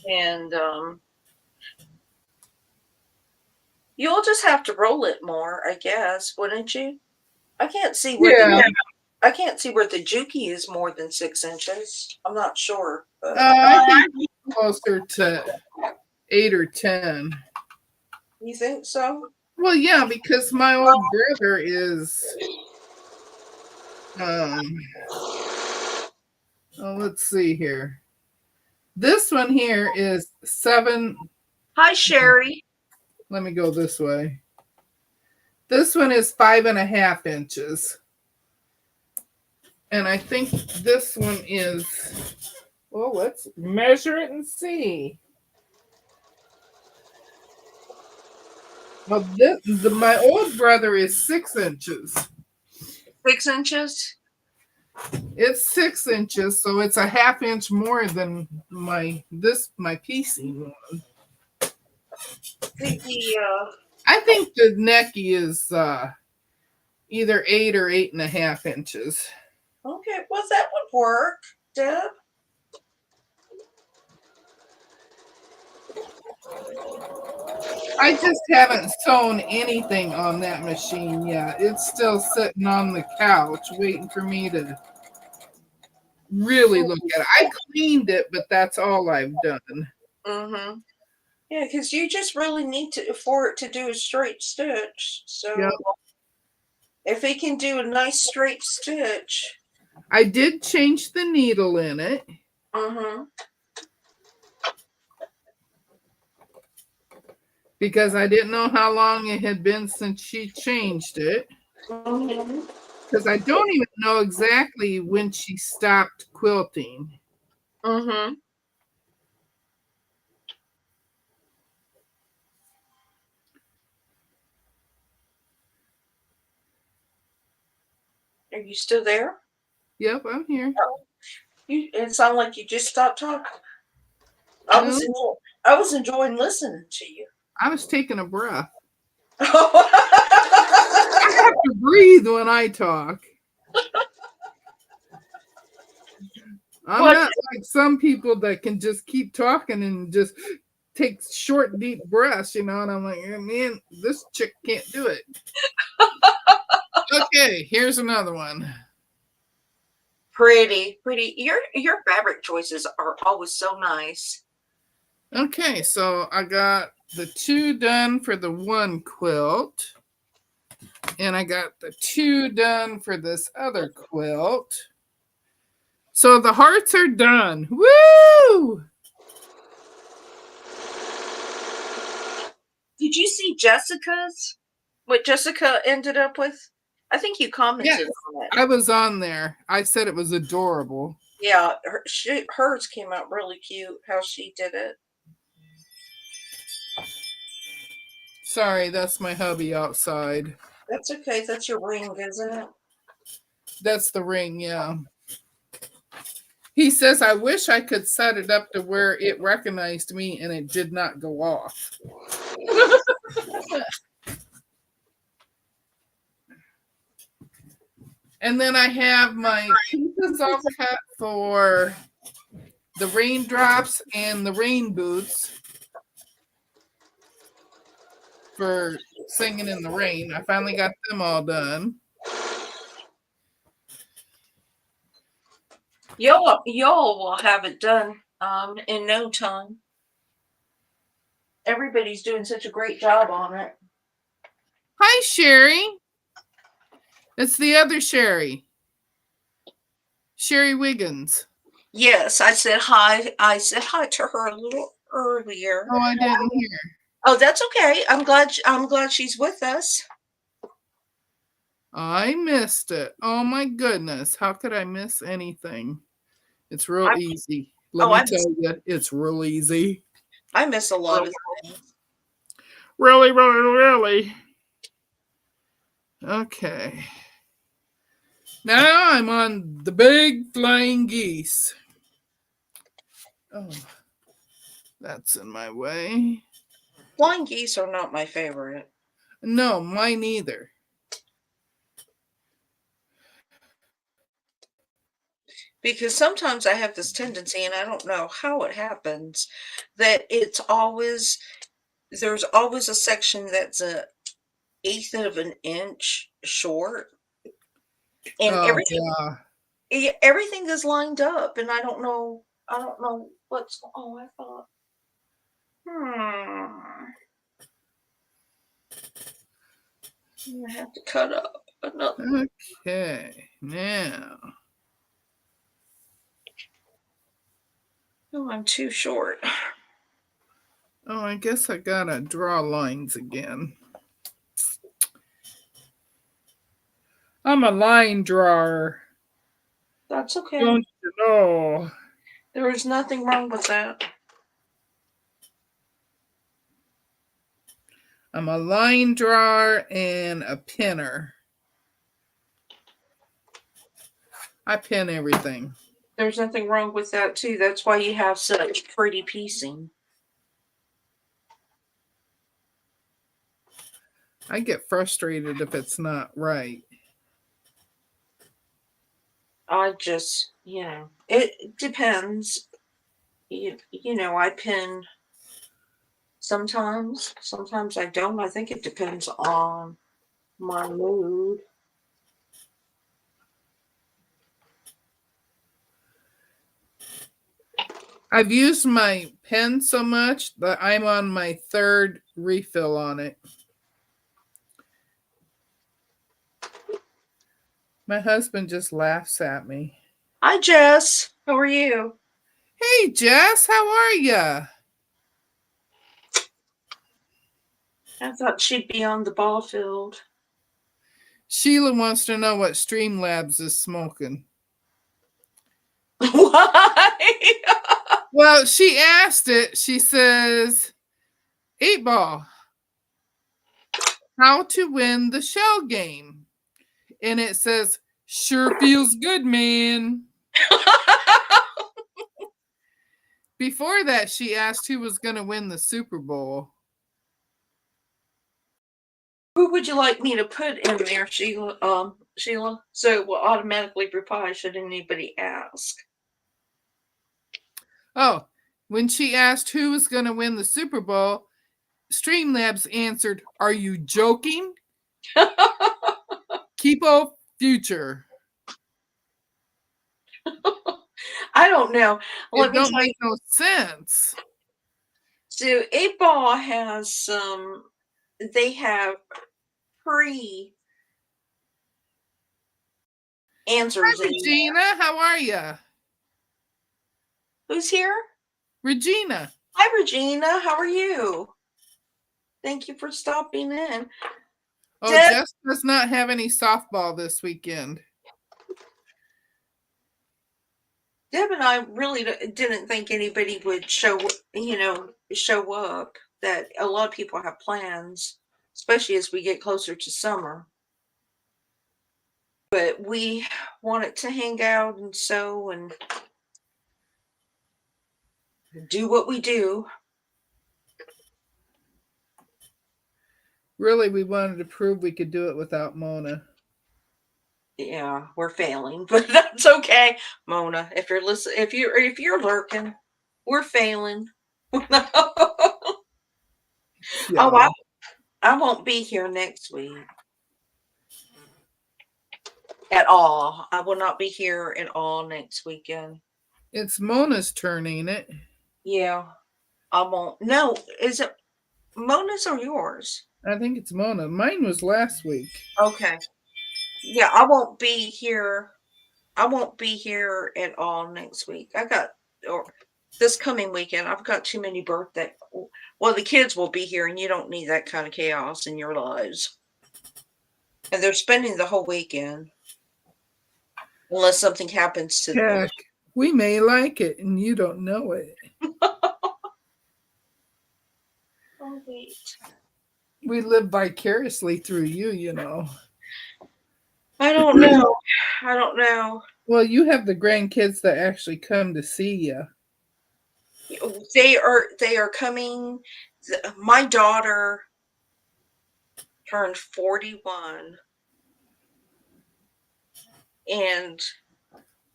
And you'll just have to roll it more, I guess, wouldn't you? I can't see where I can't see where the Juki is more than 6 inches. I'm not sure. But I think it's closer to 8 or 10. you think so? Well, yeah, because my old brother is let's see here. This one here is 7. Hi, Sherry. Let me go this way. This one is 5.5 inches. And I think this one is, well, let's measure it and see. Well, my old brother is 6 inches. 6 inches? It's 6 inches, so it's a 1/2 inch more than my PC one. I think the Necky is either 8 or 8.5 inches. Okay, well, that would work, Deb. I just haven't sewn anything on that machine yet. It's still sitting on the couch waiting for me to really look at it. I cleaned it, but that's all I've done. Mm-hmm. Yeah, because you just really need to for it to do a straight stitch. Yep. So if it can do a nice straight stitch, I did change the needle in it. mm-hmm. Because I didn't know how long it had been since she changed it. Mm-hmm. Because I don't even know exactly when she stopped quilting. Mm-hmm. Are you still there? Yep, I'm here. It sounded like you just stopped talking. No, I was enjoying listening to you. I was taking a breath. I have to breathe when I talk. I'm But not like some people that can just keep talking and just take short, deep breaths, and I'm like, man, this chick can't do it. Okay, here's another one. pretty, pretty. Your fabric choices are always so nice. Okay, so I got the 2 done for the one quilt. And I got the 2 done for this other quilt. So the hearts are done. Woo! Did you see Jessica's? What Jessica ended up with? I think you commented Yes, on it. I was on there. I said it was adorable. Yeah, hers came out really cute. How she did it. Sorry, that's my hubby outside. That's okay. That's your ring, isn't it? That's the ring, yeah. He says, I wish I could set it up to where it recognized me and it did not go off. And then I have my pieces all cut for the raindrops and the rain boots for singing in the rain. I finally got them all done. Y'all will have it done in no time. Everybody's doing such a great job on it. Hi, Sherry. It's the other Sherry. Sherry Wiggins. Yes, I said hi. I said hi to her a little earlier. Oh, I didn't hear. Oh, that's okay. I'm glad she's with us. I missed it. Oh my goodness. How could I miss anything? It's real easy. Let me tell you, it's real easy. I miss a lot of things. Really, really, really. Okay. Now I'm on the big flying geese. Oh, that's in my way. Flying geese are not my favorite. No, mine either. Because sometimes I have this tendency, and I don't know how it happens, that there's always a section that's a eighth of an inch short, and Oh, yeah. everything is lined up, and I don't know what's. Oh, I thought, I have to cut up another. Okay, now. No, I'm too short. Oh, I guess I gotta draw lines again. I'm a line drawer. That's okay. Don't you know? There is nothing wrong with that. I'm a line drawer and a pinner. I pin everything. There's nothing wrong with that too. That's why you have such pretty piecing. I get frustrated if it's not right. I just, it depends. I pin Sometimes I don't. I think it depends on my mood. I've used my pen so much that I'm on my third refill on it. My husband just laughs at me. Hi, Jess. How are you? Hey, Jess, how are ya? I thought she'd be on the ball field. Sheila wants to know what Streamlabs is smoking. Why? Well, she asked it. She says, 8Ball, how to win the shell game. And it says, sure feels good, man. Before that, she asked who was going to win the Super Bowl. Who would you like me to put in there, Sheila? Sheila, so it will automatically reply should anybody ask. Oh, when she asked who was going to win the Super Bowl, Streamlabs answered, are you joking? Keepo Future. I don't know. It don't make no sense. So 8Ball has some. They have pre answers. Hi, Regina. How are you? Who's here? Regina. Hi, Regina. How are you? Thank you for stopping in. Oh, Jess does not have any softball this weekend. Deb and I really didn't think anybody would show up. That a lot of people have plans, especially as we get closer to summer. But we wanted to hang out and sew and do what we do. Really, we wanted to prove we could do it without Mona. Yeah, we're failing, but that's okay, Mona. If you're listening, if you're lurking, we're failing. Yeah. Oh, I won't be here next week at all. I will not be here at all next weekend. It's Mona's turn, ain't it? Yeah, I won't. No, is it Mona's or yours? I think it's Mona. Mine was last week. Okay. Yeah, I won't be here. I won't be here at all next week. Or this coming weekend, I've got too many birthday. Well, the kids will be here, and you don't need that kind of chaos in your lives. And they're spending the whole weekend, unless something happens to them. Heck, we may like it, and you don't know it. Oh, wait. We live vicariously through you, you know. I don't know. I don't know. Well, you have the grandkids that actually come to see you. They are coming. My daughter turned 41, and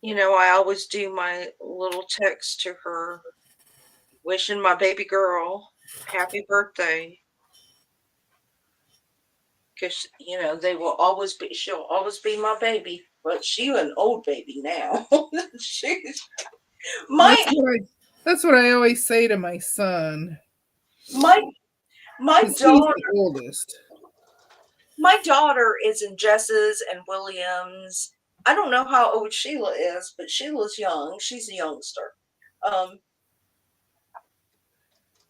I always do my little text to her wishing my baby girl happy birthday, because she'll always be my baby, but she's an old baby now. She's That's what I always say to my son. my daughter. He's the oldest. My daughter is in Jess's and Williams. I don't know how old Sheila is, but Sheila's young. She's a youngster.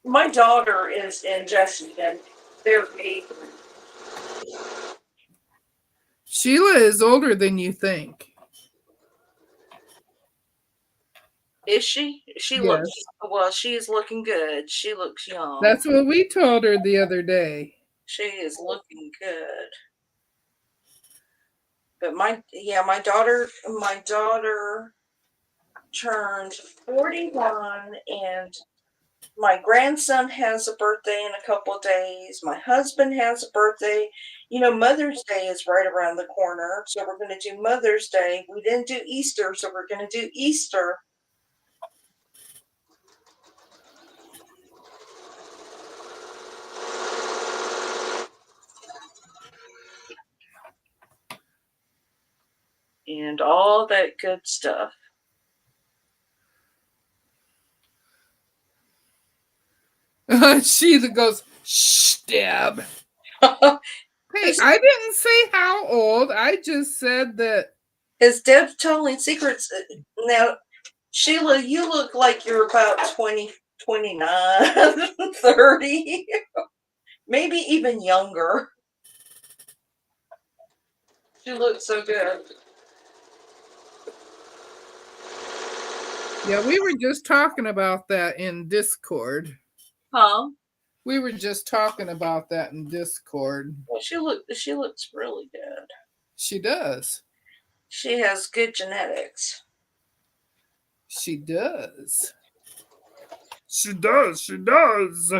My daughter is in Jesse, and they're 8. Sheila is older than you think. Is she? She Yes. looks, well, she is looking good. She looks young. That's what we told her the other day. She is looking good. But my daughter turned 41, and my grandson has a birthday in a couple of days. My husband has a birthday. Mother's Day is right around the corner, so we're going to do Mother's Day. We didn't do Easter, so we're going to do Easter. and all that good stuff. Sheila goes, shh, Deb. Hey, Is, I didn't say how old. I just said that. is Deb telling secrets? Now, Sheila, you look like you're about 20, 29, 30, maybe even younger. She looks so good. Yeah, we were just talking about that in Discord. Huh? We were just talking about that in Discord. Well, she looks really good. She does. She has good genetics. She does. She does. She does.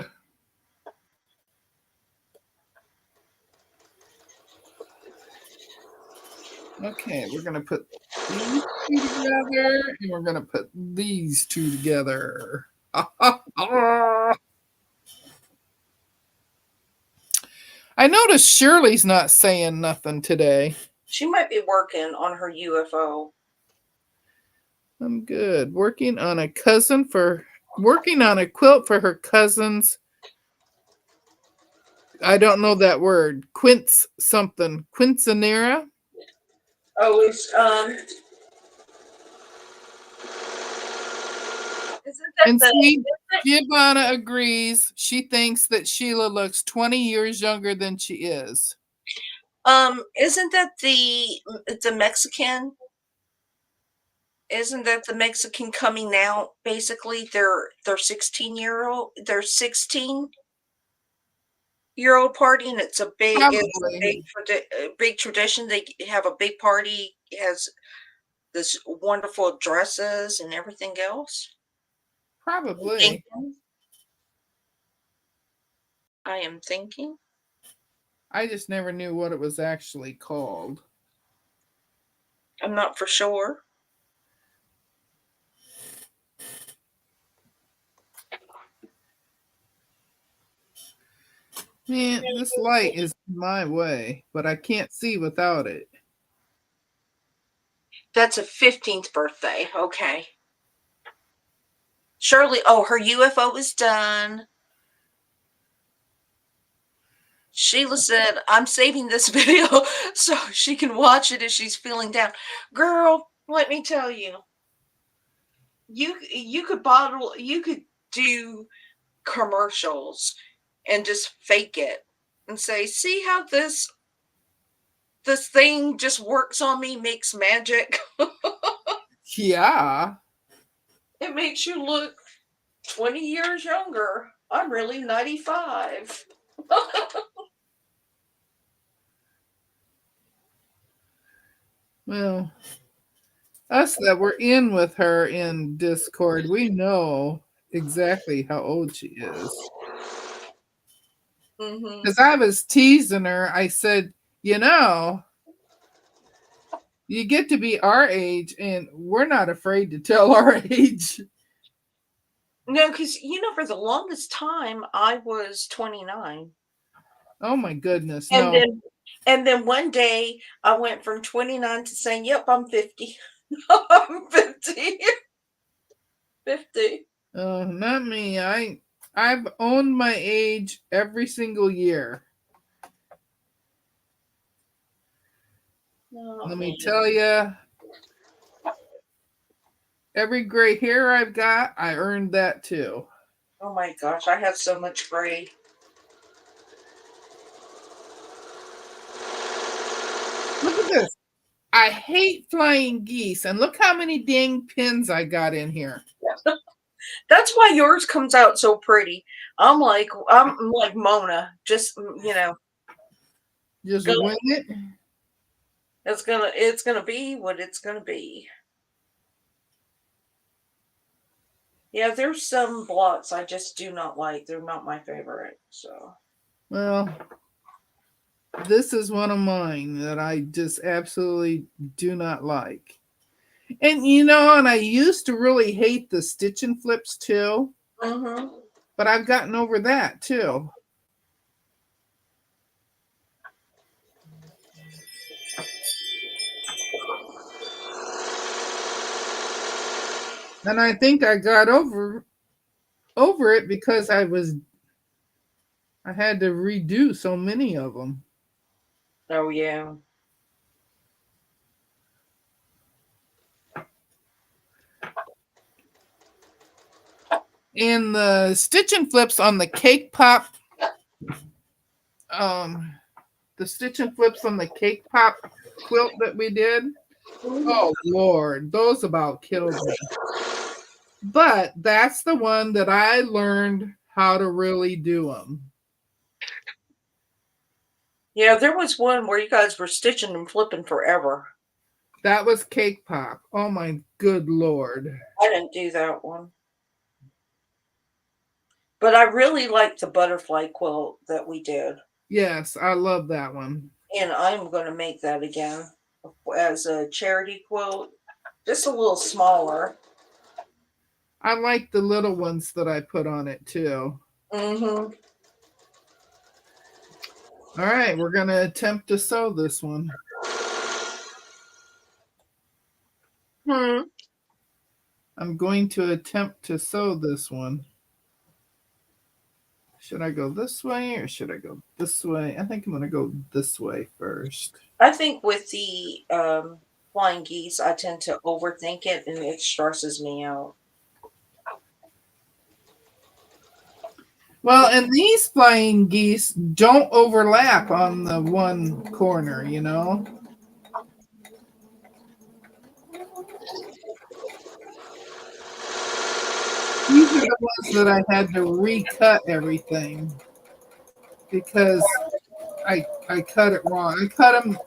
Okay, we're going to put these two together and we're going to put these two together. I noticed Shirley's not saying nothing today. She might be working on her UFO. I'm good. Working on a quilt for her cousins. I don't know that word. Quince something. Quinceanera? Oh, it's isn't that And the see, Giovanna agrees. She thinks that Sheila looks 20 years younger than she is. isn't that the Mexican? Isn't that the Mexican coming out? Basically, their 16-year-old party, and it's a Probably. big tradition. They have a big party. It has this wonderful dresses and everything else. Probably. Thinking. I am thinking. I just never knew what it was actually called. I'm not for sure. Man, this light is my way, but I can't see without it. That's a 15th birthday. Okay. Shirley, oh, her UFO is done. Sheila said, I'm saving this video so she can watch it if she's feeling down. Girl, let me tell you, you could do commercials and just fake it and say, see how this thing just works on me, makes magic. Yeah. It makes you look 20 years younger. I'm really 95. Well, us that were in with her in Discord, we know exactly how old she is. Because I was teasing her. I said, you get to be our age, and we're not afraid to tell our age. No, because for the longest time I was 29. Oh my goodness, And no. then one day I went from 29 to saying, yep, I'm 50. I'm 50. 50. Oh, not me. I've owned my age every single year. Oh, Let man. me tell you, every gray hair I've got, I earned that too. Oh my gosh, I have so much gray. Look at this. I hate flying geese, and look how many dang pins I got in here. That's why yours comes out so pretty. I'm like Mona. Just Just go. wing it. It's gonna be what it's gonna be. Yeah, there's some blocks I just do not like. They're not my favorite. So Well, this is one of mine that I just absolutely do not like. And and I used to really hate the stitch and flips too, but I've gotten over that too. And I think I got over it because I had to redo so many of them. Oh yeah. And the stitch and flips on the cake pop, um, the stitch and flips on the cake pop quilt that we did. Oh Lord, those about killed me. But that's the one that I learned how to really do them. Yeah, there was one where you guys were stitching and flipping forever. That was cake pop. Oh my good Lord. I didn't do that one. But I really liked the butterfly quilt that we did. Yes, I love that one. And I'm going to make that again as a charity quilt, just a little smaller. I like the little ones that I put on it too. Mm-hmm. All right, we're going to attempt to sew this one. Hmm. I'm going to attempt to sew this one. Should I go this way or should I go this way? I think I'm going to go this way first. I think with the flying geese, I tend to overthink it and it stresses me out. Well, and these flying geese don't overlap on the one corner, you know? These are the ones that I had to recut everything because I cut it wrong. I cut them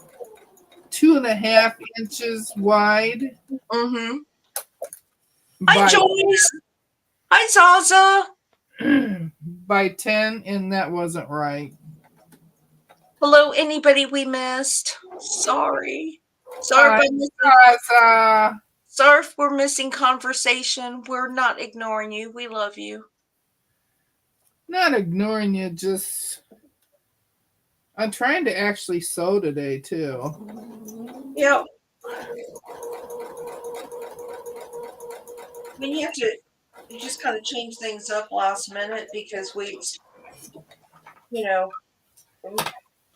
2.5 inches wide Mm-hmm. Hi, by Joyce. Hi, Zaza. by 10, and that wasn't right. Hello, anybody we missed? Sorry. Sorry Hi, if, I'm missing, Zaza. sorry if we're missing conversation. We're not ignoring you. We love you. Not ignoring you, just I'm trying to actually sew today too. Yep. I mean, you just kind of change things up last minute because you know,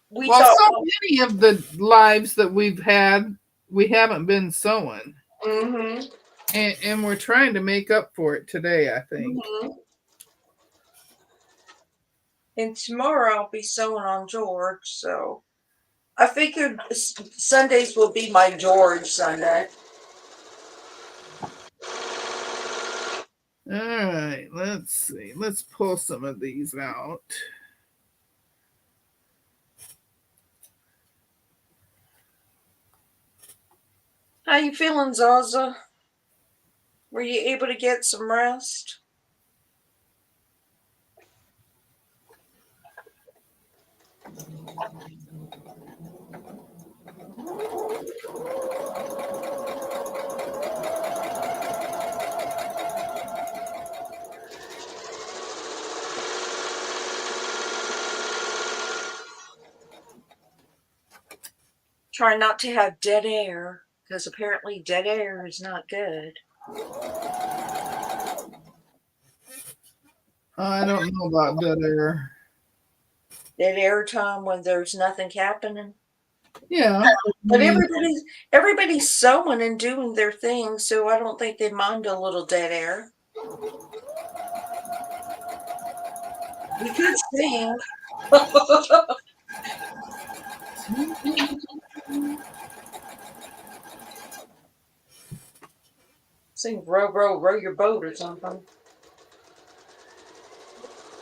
we Well, thought, so many of the lives that we've had, we haven't been sewing. mm-hmm, And we're trying to make up for it today, I think. mm-hmm. And tomorrow I'll be sewing on George, so I figured Sundays will be my George Sunday. All right, let's see. Let's pull some of these out. How you feeling, Zaza? Were you able to get some rest? Try not to have dead air, because apparently dead air is not good. I don't know about dead air. Dead air time when there's nothing happening. Yeah. But everybody's sewing and doing their thing, so I don't think they mind a little dead air. We could sing. Sing row, row, row your boat or something.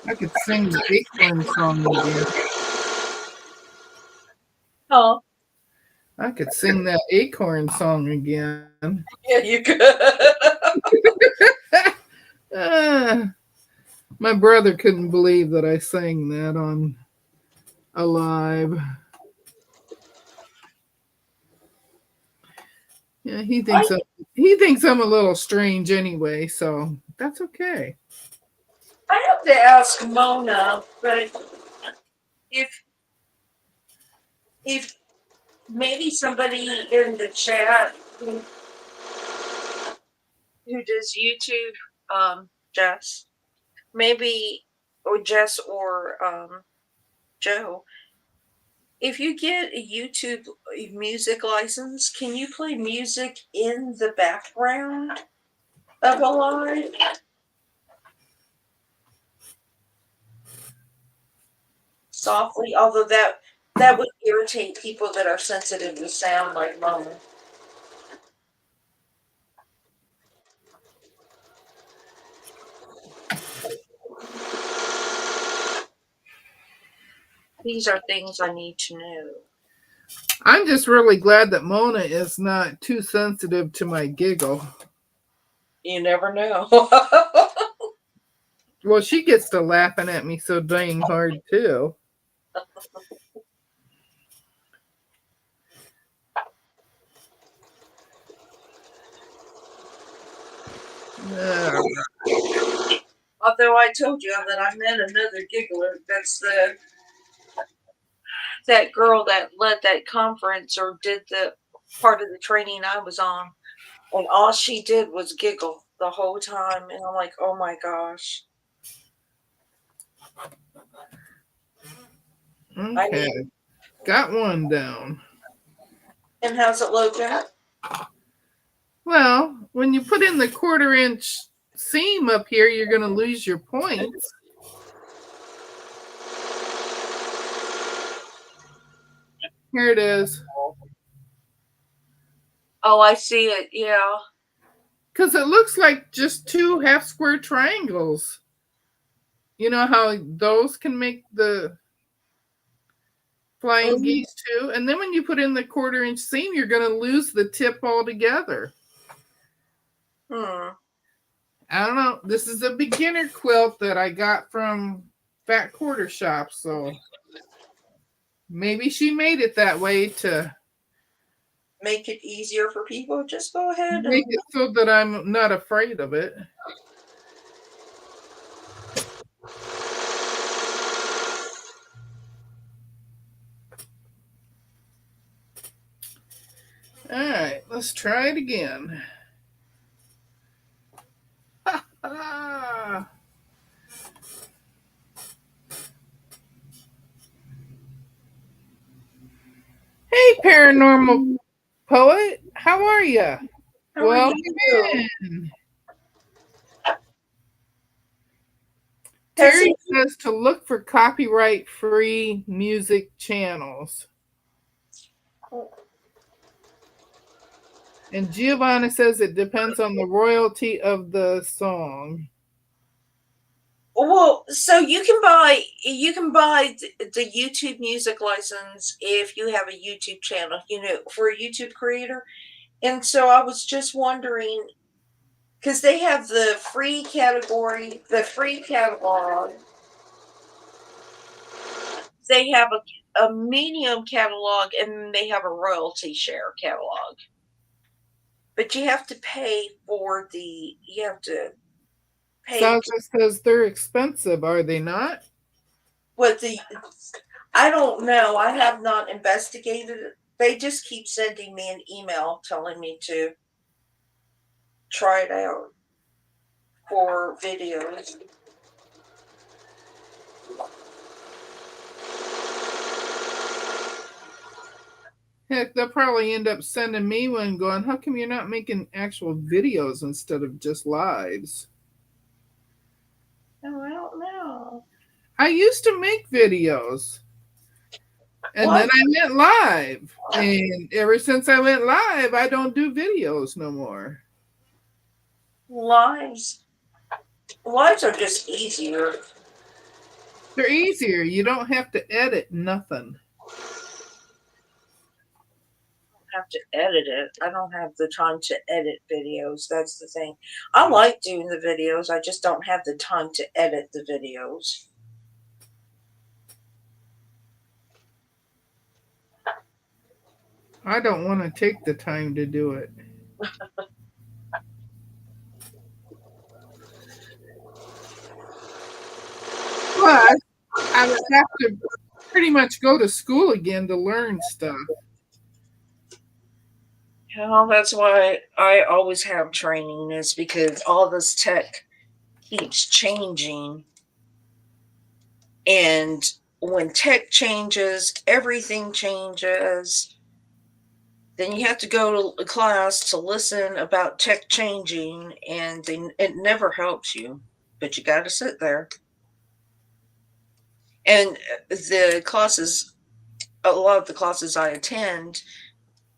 I could sing the acorn song again. Oh, I could sing that acorn song again. yeah, you could. My brother couldn't believe that I sang that on Alive. Yeah, he thinks I'm a little strange anyway, so that's okay. I have to ask Mona, but if if maybe somebody in the chat who does YouTube, Jess, maybe, or Jess or Joe, if you get a YouTube music license, can you play music in the background of a live? Softly, although that would irritate people that are sensitive to sound like Mona. These are things I need to know. I'm just really glad that Mona is not too sensitive to my giggle. You never know. Well, she gets to laughing at me so dang hard too. Yeah. Although I told you that I met another giggler. That's that girl that led that conference or did the part of the training I was on. And all she did was giggle the whole time. And I'm like, oh my gosh. Okay. Got one down. And how's it looking? Well, when you put in the 1/4 inch seam up here, you're going to lose your points. Here it is. Oh, I see it. Yeah. Because it looks like just 2 half square triangles. You know how those can make the flying geese too? And then when you put in the 1/4 inch seam, you're going to lose the tip altogether. I don't know. This is a beginner quilt that I got from Fat Quarter Shop, so maybe she made it that way to make it easier for people. Just go ahead make it so that I'm not afraid of it. All right, let's try it again. Hey, paranormal poet, how are you? Welcome in. Terry says to look for copyright-free music channels. And Giovanna says it depends on the royalty of the song. Well, so you can buy the YouTube music license if you have a YouTube channel, for a YouTube creator. And so I was just wondering, because they have the free category, the free catalog. They have a medium catalog, and they have a royalty share catalog. But you have to pay for Sasha says they're expensive, are they not? I don't know. I have not investigated it. They just keep sending me an email telling me to try it out for videos. Heck, they'll probably end up sending me one going, how come you're not making actual videos instead of just lives? Oh, I don't know. I used to make videos. And then I went live. And ever since I went live, I don't do videos no more. Lives are just easier. They're easier. You don't have to edit nothing. Have to edit it. I don't have the time to edit videos. That's the thing. I like doing the videos. I just don't have the time to edit the videos. I don't want to take the time to do it. But I would have to pretty much go to school again to learn stuff. Well, that's why I always have training, is because all this tech keeps changing. And when tech changes, everything changes. Then you have to go to a class to listen about tech changing, and it never helps you, but you got to sit there. And the classes, a lot of the classes I attend,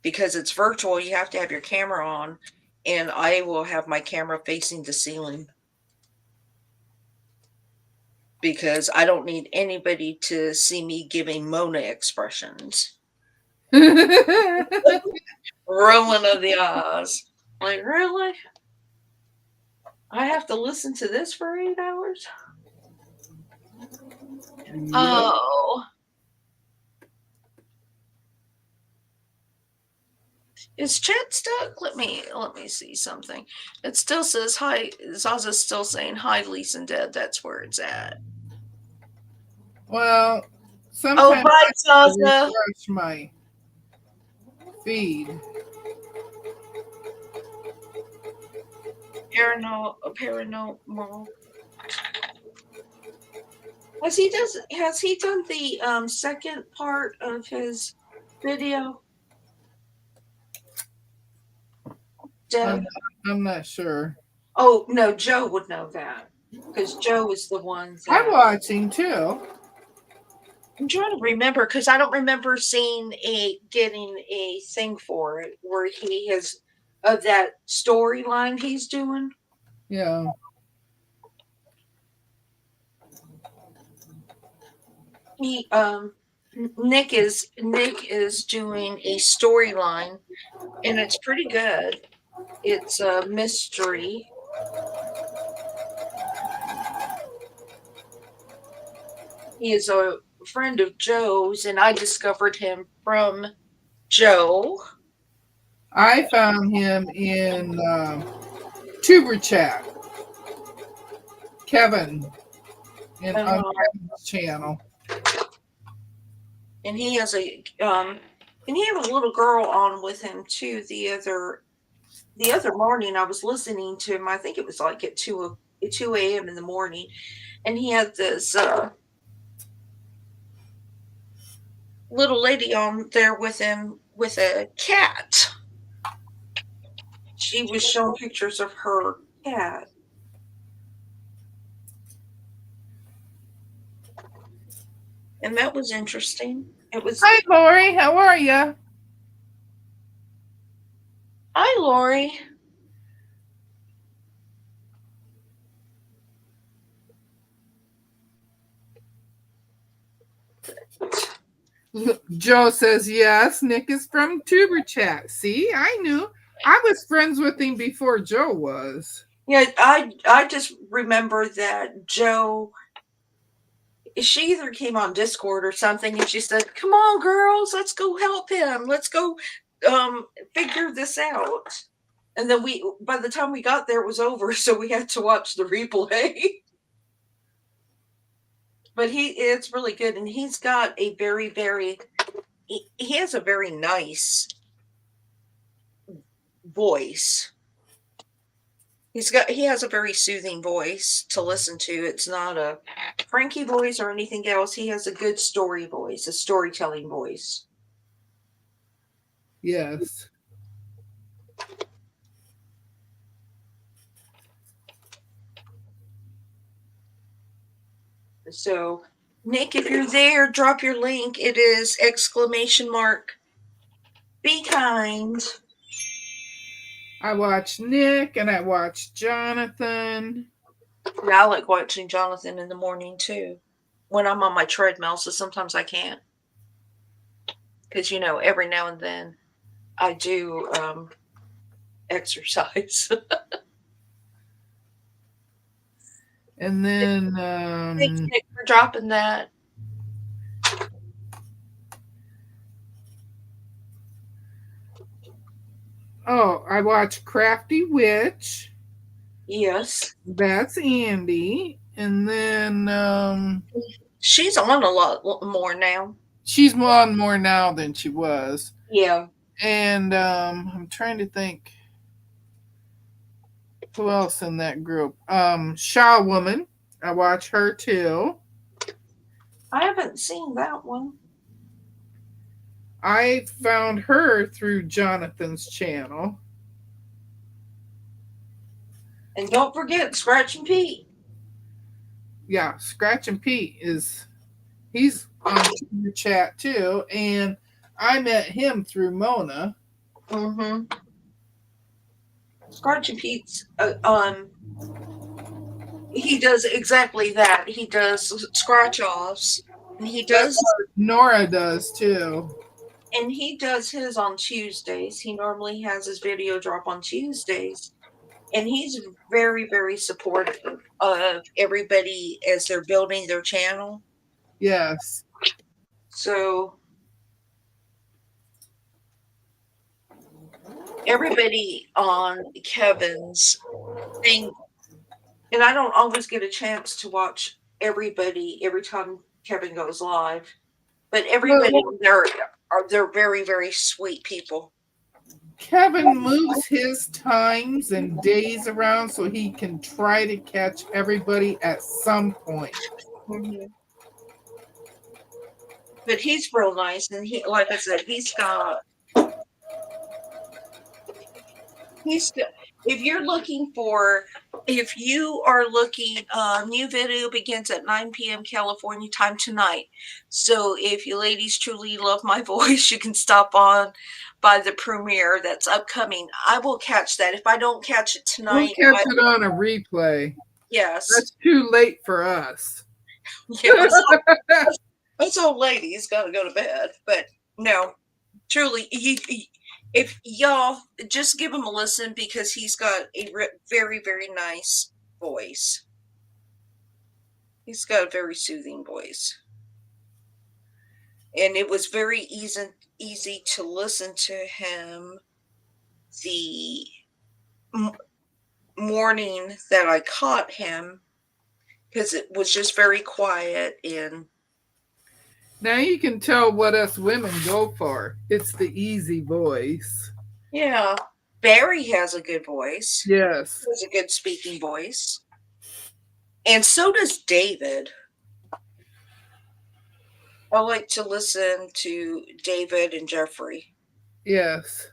because it's virtual, you have to have your camera on, and I will have my camera facing the ceiling because I don't need anybody to see me giving Mona expressions. Rolling of the eyes. Like, really? I have to listen to this for 8 hours? Oh. Is chat stuck? Let me see something. It still says hi. Zaza's still saying hi, Lisa and Dad. That's where it's at. Well, Oh, sometimes bye, I Zaza. refresh my feed. Paranormal. Has he done the second part of his video? Deb? I'm not sure. Oh no, Joe would know that because Joe is the one that I'm watching too. I'm trying to remember, because I don't remember getting a thing for it where he has of that storyline he's doing. Yeah. He Nick is doing a storyline, and it's pretty good. It's a mystery. He is a friend of Joe's, and I discovered him from Joe. I found him in Tuber Chat. Kevin on Kevin's channel. And he has and he had a little girl on with him too. The other morning I was listening to him. I think it was like at 2 a.m. in the morning, and he had this little lady on there with him with a cat. She was showing pictures of her cat. And that was interesting. It was. Hi, Lori. How are you? Hi, Lori. Joe says yes. Nick is from Tuber Chat. See, I knew. I was friends with him before Joe was. Yeah, I just remember that Joe. She either came on Discord or something, and she said, "Come on, girls, let's go help him. Let's go figure this out." And then by the time we got there, it was over, so we had to watch the replay. But it's really good, and he's got a very, very, he has a very nice voice. He has a very soothing voice to listen to. It's not a cranky voice or anything else. He has a good story voice, a storytelling voice. Yes. So, Nick, if you're there, drop your link. It is ! Be kind. I watched Nick and I watched Jonathan. Yeah, I like watching Jonathan in the morning too, when I'm on my treadmill. So sometimes I can't, because every now and then I do exercise. And then Thanks, Nick, for dropping that. Oh, I watched Crafty Witch. Yes. That's Andy. And then she's on a lot more now. She's on more now than she was. Yeah. And I'm trying to think who else in that group. Shaw Woman. I watch her too. I haven't seen that one. I found her through Jonathan's channel. And don't forget Scratch and Pete. Yeah, Scratch and Pete he's on the chat too, and I met him through Mona. Mm-hmm. Scratch and Pete's he does exactly that. He does scratch offs, and That's what Nora does too. his on Tuesdays. He normally has his video drop on Tuesdays. And he's very, very supportive of everybody as they're building their channel. Yes. So everybody on Kevin's thing, and I don't always get a chance to watch everybody every time Kevin goes live, but everybody there they're very, very sweet people. Kevin moves his times and days around so he can try to catch everybody at some point. Mm-hmm. But he's real nice, and he, like I said, if you're looking for, if you are looking, new video begins at 9 p.m. California time tonight. So if you ladies truly love my voice, you can stop on by the premiere that's upcoming. I will catch that. If I don't catch it tonight, We'll catch it on a replay. Yes. That's too late for us. Yes. Us old ladies got to go to bed. But no, truly, if y'all just give him a listen, because he's got a very, very nice voice. He's got a very soothing voice. And it was very easy to listen to him the morning that I caught him, because it was just very quiet. And now you can tell what us women go for. It's the easy voice. yeah, Barry has a good voice. Yes. He has a good speaking voice. And so does David. I like to listen to David and Jeffrey. Yes.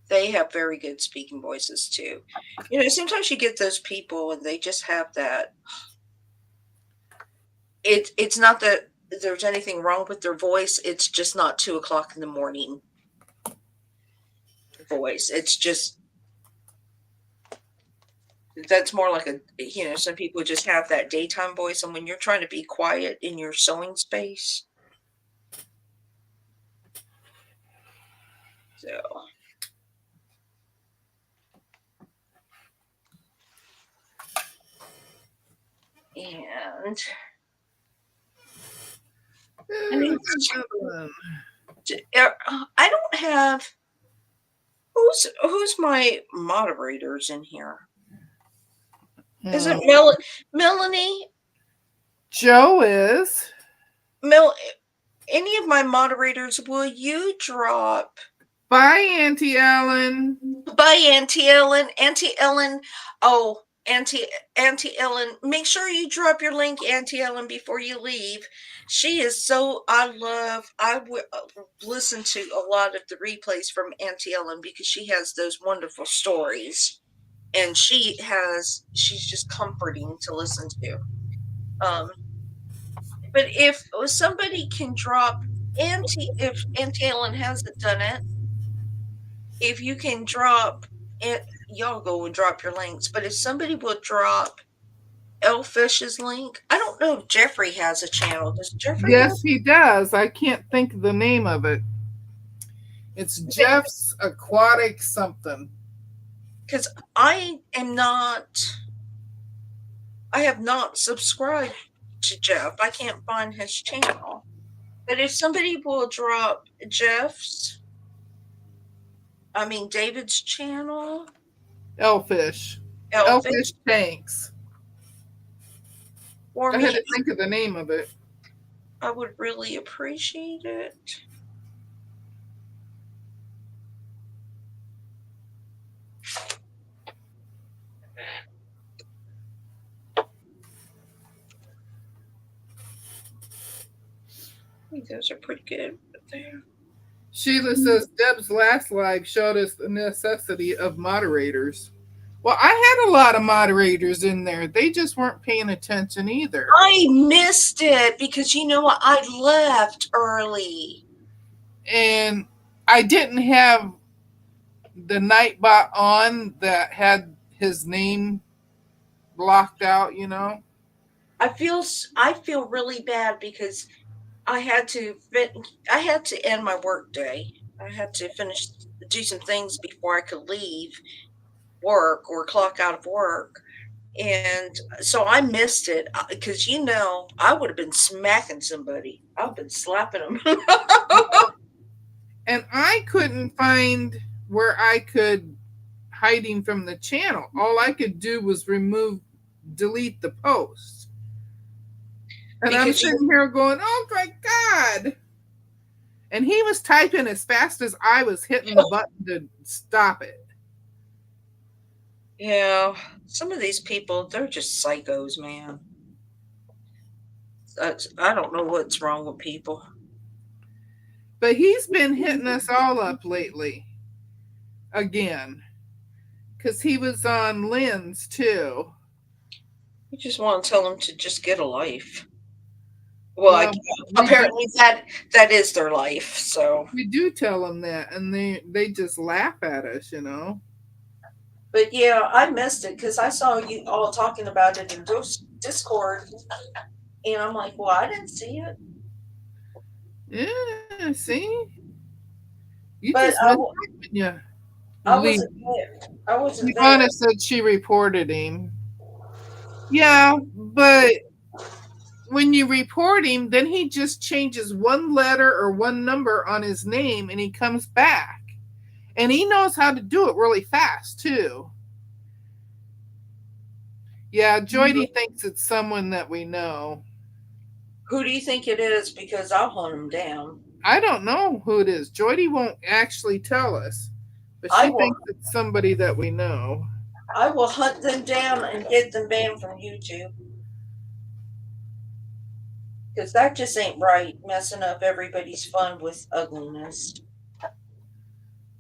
They have very good speaking voices too. You know, sometimes you get those people and they just have that. It's not that there's anything wrong with their voice. It's just not 2:00 in the morning voice. It's just, that's more like some people just have that daytime voice. And when you're trying to be quiet in your sewing space. So. And I don't have, who's my moderators in here? Is it Melanie? Joe is. Any of my moderators, will you drop? Bye, Auntie Ellen. Bye, Auntie Ellen. Auntie Ellen. Oh, Auntie Ellen, make sure you drop your link, Auntie Ellen, before you leave. She is so, I listen to a lot of the replays from Auntie Ellen because she has those wonderful stories, and she's just comforting to listen to. But if somebody can drop, if Auntie Ellen hasn't done it, if you can drop it, y'all go and drop your links. But if somebody will drop Elfish's link, I don't know if Jeffrey has a channel. Does Jeffrey? Yes, he does. I can't think of the name of it. It's Jeff's Aquatic something. Because I have not subscribed to Jeff. I can't find his channel. But if somebody will drop David's channel. Elfish Tanks. Or I had to think of the name of it. I would really appreciate it. think those are pretty good. But they're Sheila says Deb's last live showed us the necessity of moderators. Well, I had a lot of moderators in there. They just weren't paying attention either. I missed it because you know what? I left early. And I didn't have the Nightbot on that had his name blocked out, you know. I feel really bad because I had to end my work day. I had to do some things before I could leave work or clock out of work. And so I missed it because you know I would have been smacking somebody. I've been slapping them. And I couldn't find where I could hiding from the channel. All I could do was delete the post. And I'm sitting here going, oh my God. And he was typing as fast as I was hitting the button to stop it. Yeah, some of these people, they're just psychos, man. I don't know what's wrong with people. But he's been hitting us all up lately. Again. Because he was on Lynn's too. You just want to tell them to just get a life. Well, apparently that is their life. So we do tell them that, and they just laugh at us, you know. But yeah, I missed it because I saw you all talking about it in Discord, and I'm like, well, I didn't see it. Yeah, see, you but just yeah. I wasn't there. I wasn't there. Ivana said she reported him. Yeah, but when you report him, then he just changes one letter or one number on his name and he comes back. And he knows how to do it really fast, too. Yeah, Joydy thinks it's someone that we know. Who do you think it is? Because I'll hunt him down. I don't know who it is. Joydy won't actually tell us. But she thinks it's somebody that we know. I will hunt them down and get them banned from YouTube. Because that just ain't right, messing up everybody's fun with ugliness.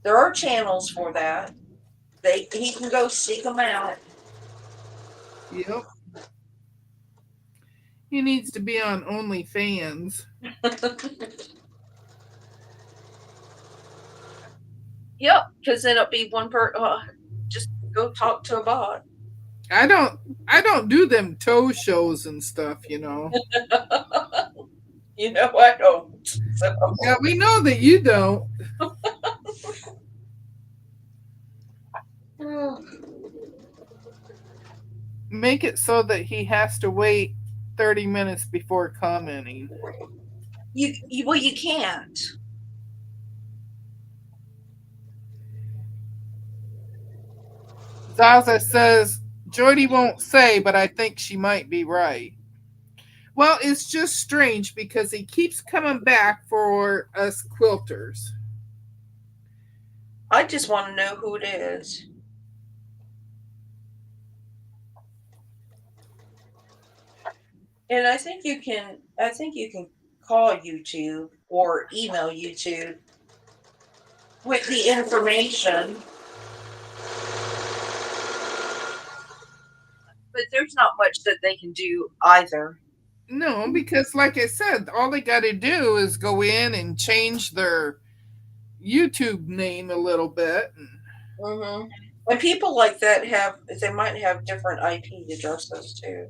There are channels for that. He can go seek them out. Yep. He needs to be on OnlyFans. Yep, because then it'll be one just go talk to a bot. I don't do them toe shows and stuff, you know. You know I don't. So. Yeah, we know that you don't. Make it so that he has to wait 30 minutes before commenting. Well, you can't. Zaza says, Joydy won't say, but I think she might be right. Well, it's just strange because he keeps coming back for us quilters. I just want to know who it is. And I think you can call YouTube or email YouTube with the information. But there's not much that they can do either. No, because like I said, all they got to do is go in and change their YouTube name a little bit. And people like that they might have different IP addresses too.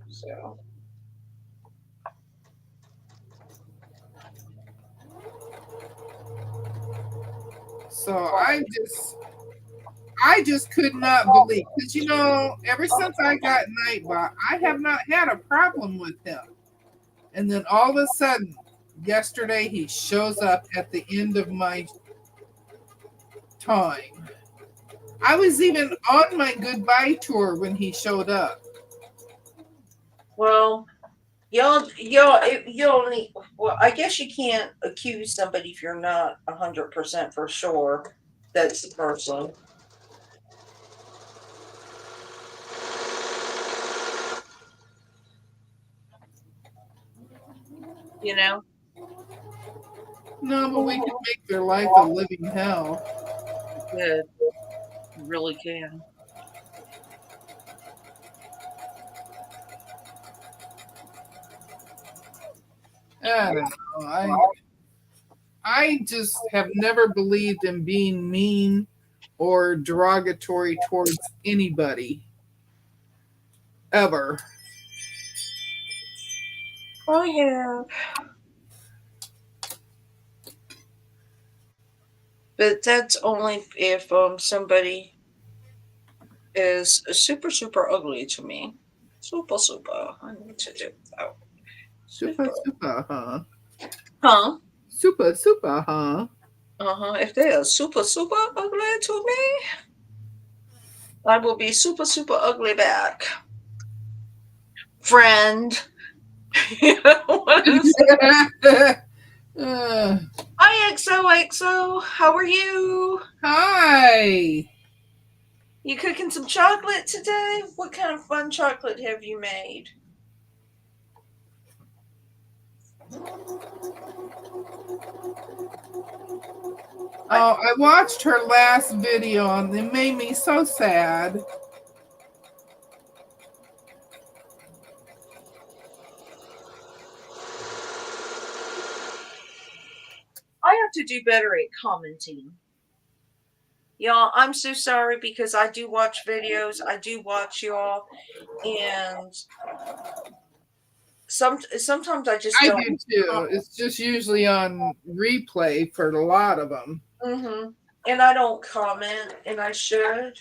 So I just could not believe, because you know, ever since I got Nightbot, I have not had a problem with him. And then all of a sudden, yesterday he shows up at the end of my time. I was even on my goodbye tour when he showed up. Well, you'll only, well, I guess you can't accuse somebody if you're not 100% for sure that's the person. You know? No, but we can make their life a living hell. Good. You really can. I don't know. I just have never believed in being mean or derogatory towards anybody ever. Oh yeah. But that's only if somebody is super super ugly to me. Super super. I need to do that. Super, Super. super, huh? Huh? Super, super, huh? Uh-huh. If they are super super ugly to me, I will be super super ugly back. Friend. You know what I'm saying? Uh, Hi XOXO. How are you? hi. You cooking some chocolate today? What kind of fun chocolate have you made? Oh, I watched her last video and it made me so sad. I have to do better at commenting. Y'all, I'm so sorry because I do watch videos. I do watch y'all, and sometimes I just I don't. do too. It's just usually on replay for a lot of them. And I don't comment, and I should.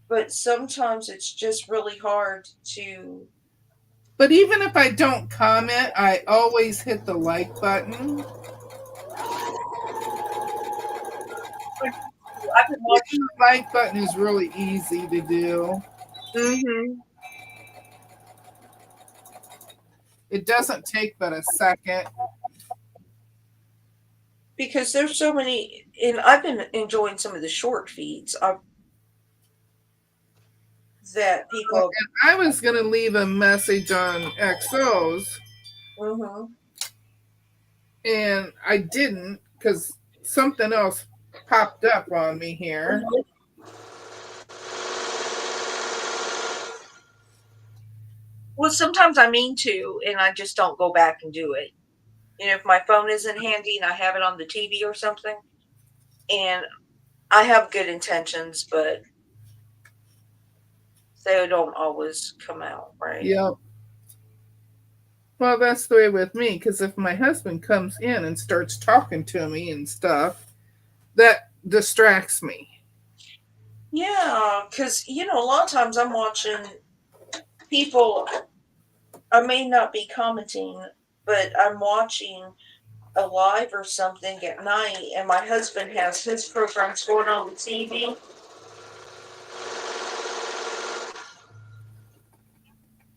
But sometimes it's just really hard to. But even if I don't comment, I always hit the like button. I've been watching. Hitting the like button is really easy to do. Mm-hmm. It doesn't take but a second. Because there's so many, and I've been enjoying some of the short feeds that people. I was going to leave a message on XO's, Mm-hmm. and I didn't because something else popped up on me here. Well, sometimes I mean to, and I just don't go back and do it. You know, if my phone isn't handy and I have it on the TV or something, and I have good intentions, but they don't always come out right. Yep. Well, that's the way with me because if my husband comes in and starts talking to me and stuff, that distracts me. Yeah, because, you know, a lot of times I'm watching people, I may not be commenting, but I'm watching a live or something at night, and my husband has his programs going on the TV.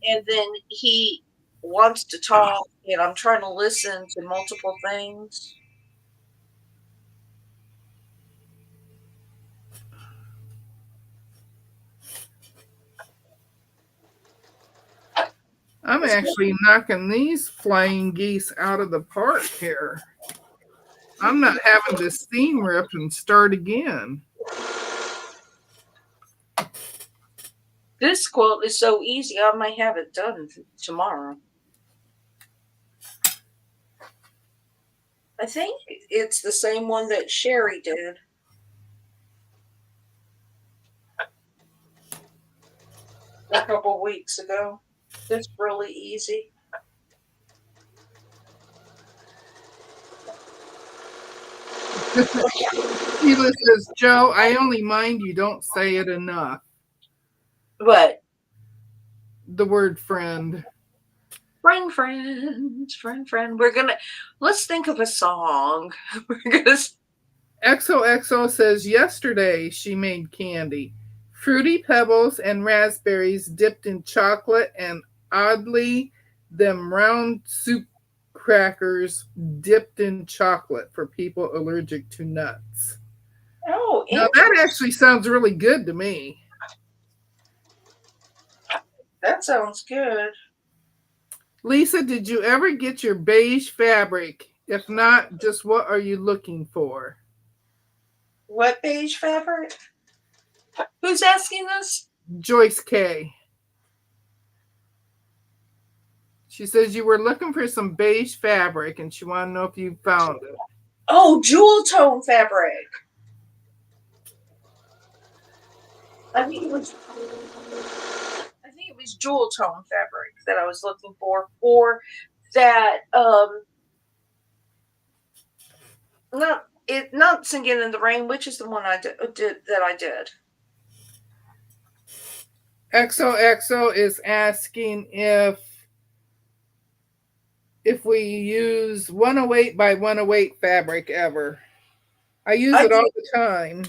And then he wants to talk, and I'm trying to listen to multiple things. I'm actually knocking these flying geese out of the park here. I'm not having to steam rip and start again. This quilt is so easy, I might have it done tomorrow. I think it's the same one that Sherry did. A couple weeks ago. It's really easy. Sheila says, Joe, I only mind you don't say it enough. But The word friend. friend. Let's think of a song. XOXO says, yesterday she made candy. Fruity Pebbles and raspberries dipped in chocolate, and oddly, them round soup crackers dipped in chocolate for people allergic to nuts. Oh, Now that actually sounds really good to me. that sounds good. Lisa, did you ever get your beige fabric If not, just what are you looking for? What beige fabric? Who's asking this? Joyce K. She says you were looking for some beige fabric and she wanted to know if you found it. Oh, jewel tone fabric. I think it was jewel tone fabric that I was looking for that not Singing in the Rain, which is the one I did. XOXO is asking if we use 108 by 108 fabric ever. I use it all the time.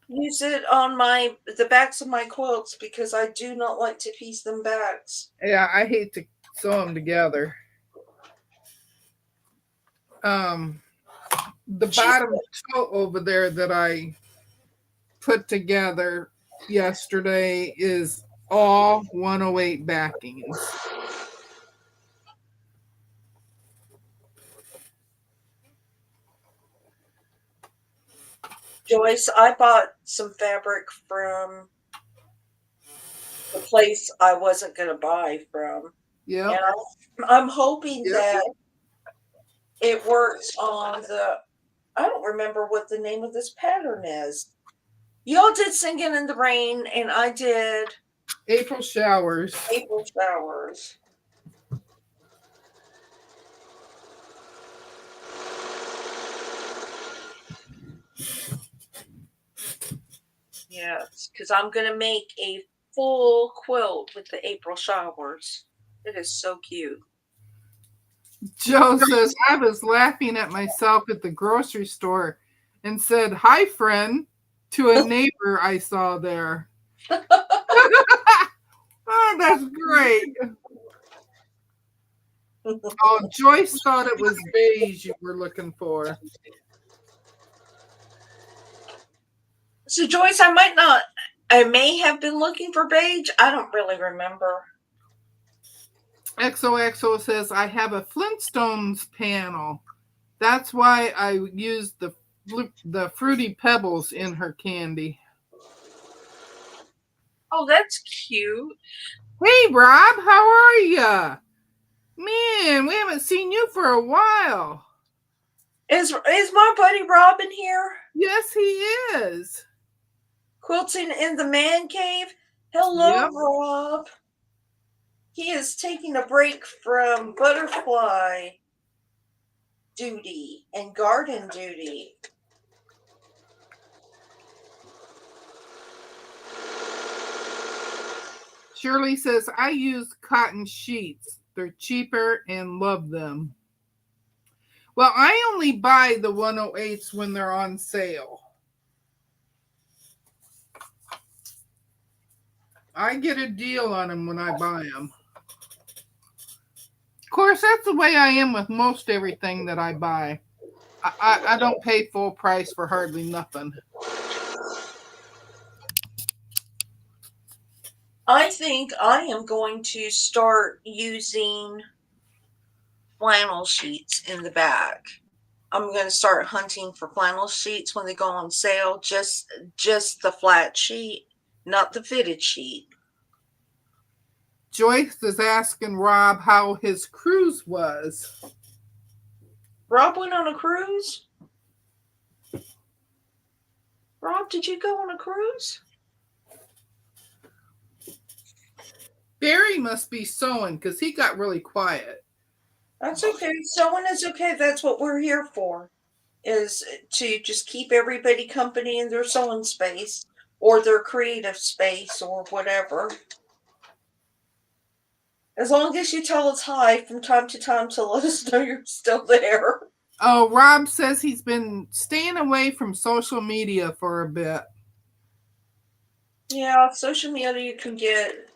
Use it on the backs of my quilts because I do not like to piece them backs. Yeah, I hate to sew them together. The bottom toe over there that I put together yesterday is all 108 backings. Joyce, I bought some fabric from the place I wasn't going to buy from. Yeah. And I'm hoping that it works on I don't remember what the name of this pattern is. Y'all did Singing in the Rain, and I did April Showers. April Showers. Yes, because I'm going to make a full quilt with the April Showers. It is so cute. Joe says, I was laughing at myself at the grocery store and said, hi, friend, to a neighbor I saw there. Oh, that's great. Oh, Joyce thought it was beige you were looking for. So, Joyce, I may have been looking for beige. I don't really remember. XOXO says, I have a Flintstones panel. That's why I used the Fruity Pebbles in her candy. Oh, that's cute. Hey, Rob, how are ya? Man, we haven't seen you for a while. Is my buddy Robin here? Yes, he is. Quilting in the man cave? Hello, Rob. He is taking a break from butterfly duty and garden duty. Shirley says, I use cotton sheets. They're cheaper and love them. Well, I only buy the 108s when they're on sale. I get a deal on them when I buy them. Of course, that's the way I am with most everything that I buy. I don't pay full price for hardly nothing. I think I am going to start using flannel sheets in the back. I'm going to start hunting for flannel sheets when they go on sale. Just the flat sheet, not the fitted sheet. Joyce is asking Rob how his cruise was. Rob went on a cruise? Rob, did you go on a cruise? Barry must be sewing because he got really quiet. That's okay. Sewing is okay. That's what we're here for, is to just keep everybody company in their sewing space or their creative space or whatever. As long as you tell us hi from time to time to let us know you're still there. Oh, Rob says he's been staying away from social media for a bit. Yeah, social media you can get.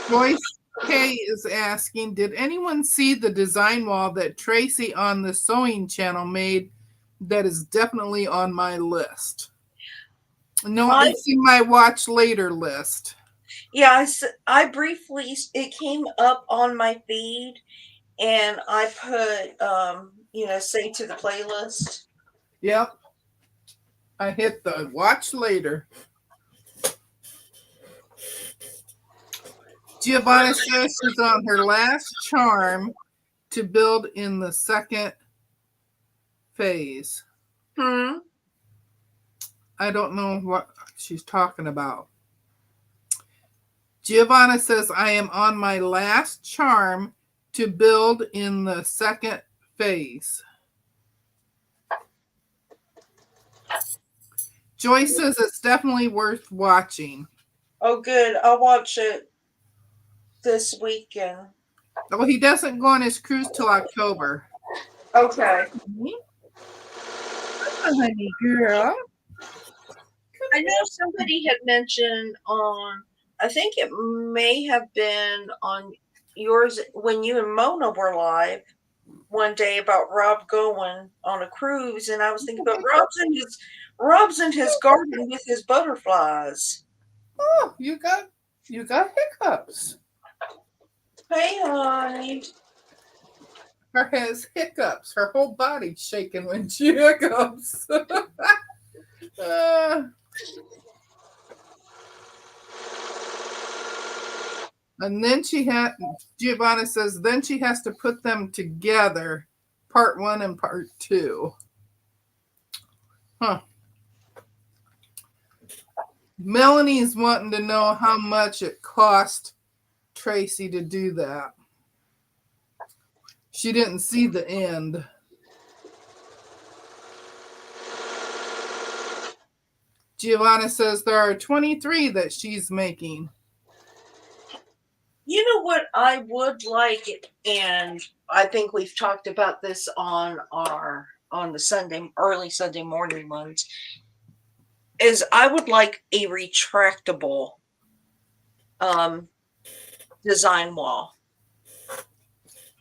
Joyce K is asking, did anyone see the design wall that Tracy on the sewing channel made that is definitely on my list? No, it's in my watch later list. Yeah, I briefly, it came up on my feed and I put, save to the playlist. Yep. I hit the watch later. Giovanna says she's on her last charm to build in the second phase. Hmm. I don't know what she's talking about. Giovanna says, I am on my last charm to build in the second phase. Joyce says it's definitely worth watching. Oh, good. I'll watch it this weekend. Well, he doesn't go on his cruise till October. Okay. Honey girl. I know somebody had mentioned on, I think it may have been on yours when you and Mona were live one day about Rob going on a cruise, and I was thinking about Rob's in his garden with his butterflies. Oh, you got hiccups. Hey, honey. Her has hiccups. Her whole body's shaking when she hiccups. And then Giovanna says, then she has to put them together, part 1 and part 2. Huh. Melanie's wanting to know how much it cost Tracy to do that. She didn't see the end. Giovanna says there are 23 that she's making. You know what I would like, and I think we've talked about this on the early Sunday morning ones, is I would like a retractable design wall.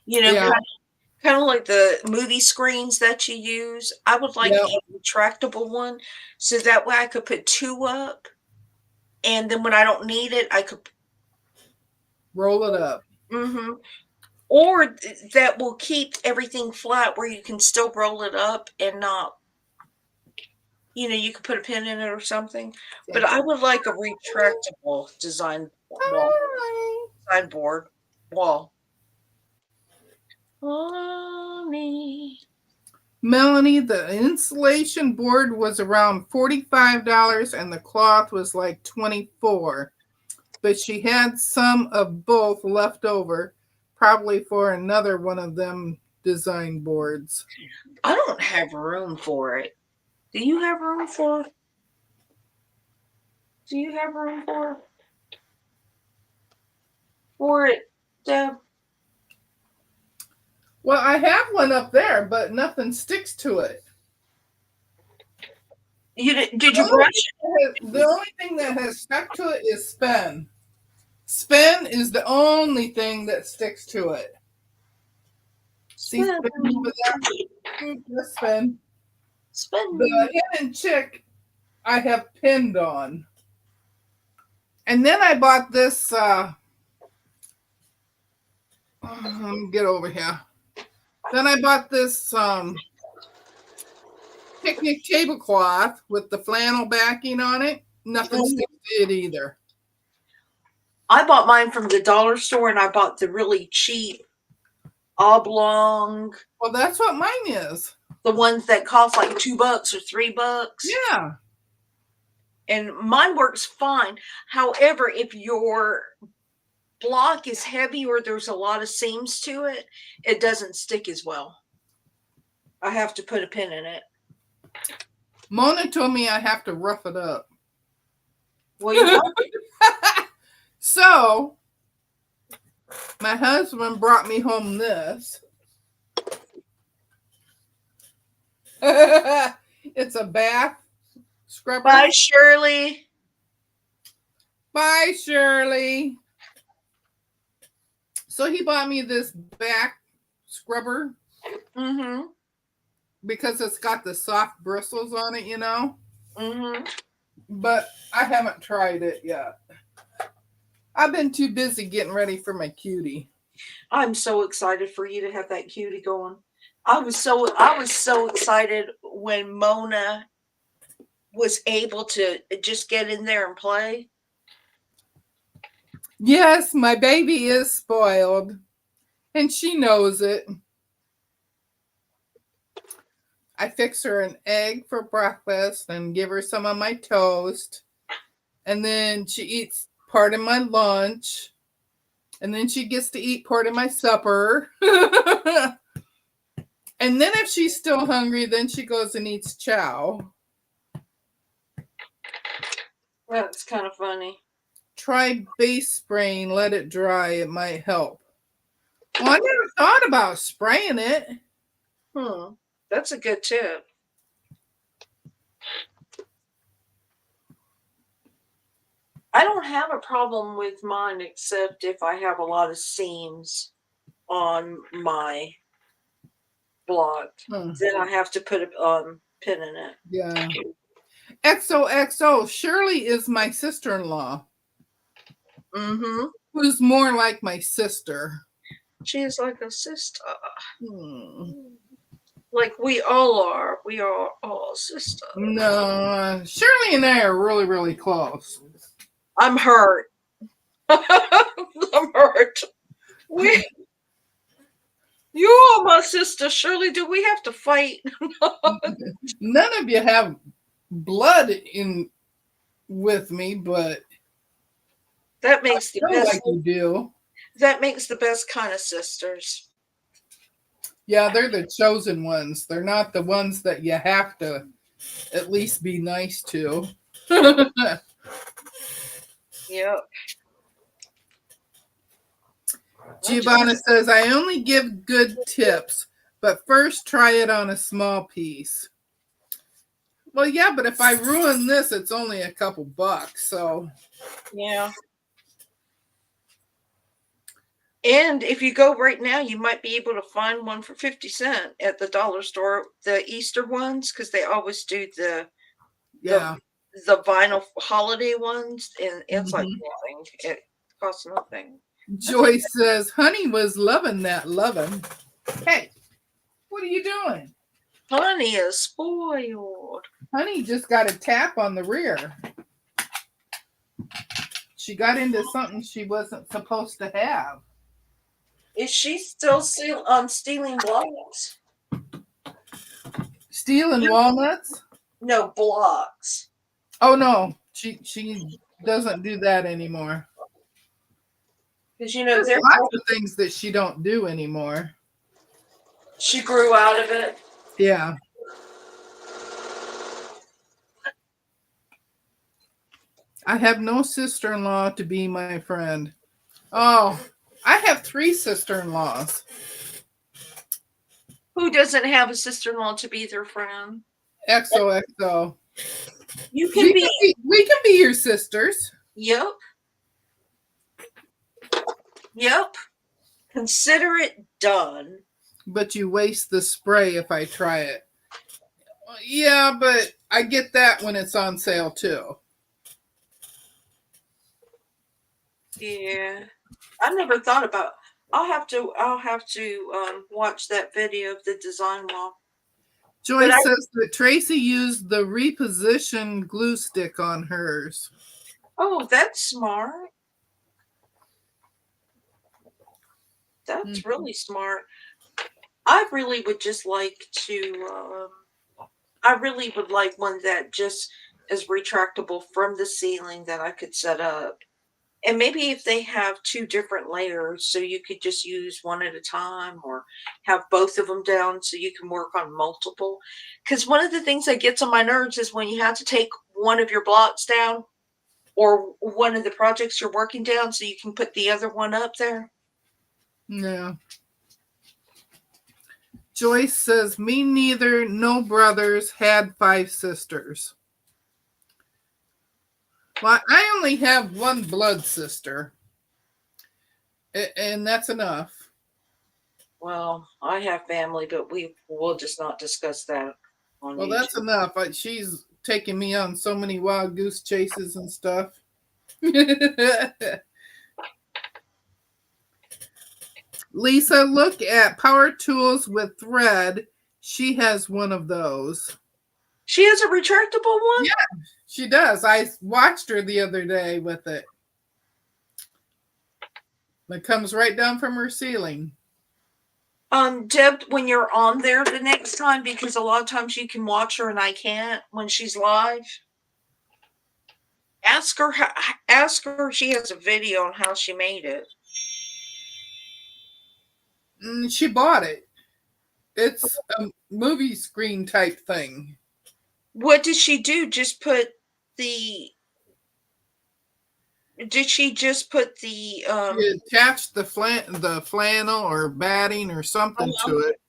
Yeah. Kind of like the movie screens that you use. I would like Yep. a retractable one, so that way I could put 2 up, and then when I don't need it, I could Roll it up. Mm-hmm. Or that will keep everything flat where you can still roll it up and not, you could put a pin in it or something. But I would like a retractable design wall, sideboard wall. Honey. Melanie, the insulation board was around $45 and the cloth was like $24. But she had some of both left over, probably for another one of them design boards. I don't have room for it. Do you have room for it? Do you have room for it, Deb? Well, I have one up there, but nothing sticks to it. Did you brush it? The only thing that has stuck to it is Spen. Spen is the only thing that sticks to it. See Spen over there? That's Spen. The hen and chick I have pinned on. And then I bought this, let me get over here. Then I bought this picnic tablecloth with the flannel backing on it. Nothing sticks to it either. I bought mine from the dollar store, and I bought the really cheap oblong. Well, that's what mine is. The ones that cost like $2 or $3. Yeah. And mine works fine. However, if your block is heavy or there's a lot of seams to it, it doesn't stick as well. I have to put a pin in it. Mona told me I have to rough it up. Well, you So, my husband brought me home this. It's a bath scrubber. Bye, Shirley. Bye, Shirley. So he bought me this back scrubber. Mm-hmm. Because it's got the soft bristles on it, Mm-hmm. But I haven't tried it yet. I've been too busy getting ready for my cutie. I'm so excited for you to have that cutie going. I was so excited when Mona was able to just get in there and play. Yes, my baby is spoiled, and she knows it. I fix her an egg for breakfast and give her some of my toast. And then she eats part of my lunch. And then she gets to eat part of my supper. And then if she's still hungry, then she goes and eats chow. That's kind of funny. Try base spraying, let it dry. It might help. Well, I never thought about spraying it. That's a good tip. I don't have a problem with mine except if I have a lot of seams on my block. Then I have to put a pin in it. Yeah. XOXO, Shirley is my sister-in-law. Mm-hmm. Who's more like my sister. She is like a sister. Like we all are. We are all sisters. No, Shirley and I are really, really close. I'm hurt. I'm hurt. You are my sister, Shirley. Do we have to fight? None of you have blood in with me, but that makes the best. Like you do. That makes the best kind of sisters. Yeah, they're the chosen ones. They're not the ones that you have to at least be nice to. Yep. Giovanna says, I only give good tips, but first try it on a small piece. Well, yeah, but if I ruin this, it's only a couple bucks, so. Yeah. And if you go right now, you might be able to find one for 50 cents at the dollar store, the Easter ones, because they always do the vinyl holiday ones, and it's like nothing. It costs nothing. Joyce says, Honey was loving that loving. Hey, what are you doing? Honey is spoiled. Honey just got a tap on the rear. She got into something she wasn't supposed to have. Is she still stealing blocks? Stealing walnuts? No, blocks. Oh no, she doesn't do that anymore. Because there's lots of things that she don't do anymore. She grew out of it. Yeah. I have no sister-in-law to be my friend. Oh, I have 3 sister-in-laws. Who doesn't have a sister-in-law to be their friend? XOXO. We can be your sisters. Yep. Yep. Consider it done. But you waste the spray if I try it. Yeah, but I get that when it's on sale too. Yeah. I never thought about. I'll have to watch that video of the design wall. Joyce says that Tracy used the reposition glue stick on hers. Oh, that's smart. That's really smart. I really would just like to. I really would like one that just is retractable from the ceiling that I could set up. And maybe if they have 2 different layers, so you could just use one at a time or have both of them down so you can work on multiple. Because one of the things that gets on my nerves is when you have to take one of your blocks down or one of the projects you're working down so you can put the other one up there. Yeah. Joyce says, me neither, no brothers, had 5 sisters. Well, I only have 1 blood sister. And that's enough. Well, I have family, but we'll just not discuss that on YouTube. That's enough. She's taking me on so many wild goose chases and stuff. Lisa, look at Power Tools with Thread. She has one of those. She has a retractable one? Yeah, she does. I watched her the other day with it. It comes right down from her ceiling. Deb, when you're on there the next time, because a lot of times you can watch her and I can't when she's live. Ask her if she has a video on how she made it. She bought it. It's a movie screen type thing. What did she do? Just put the. Did she just put the? She attached the flannel or batting or something to it.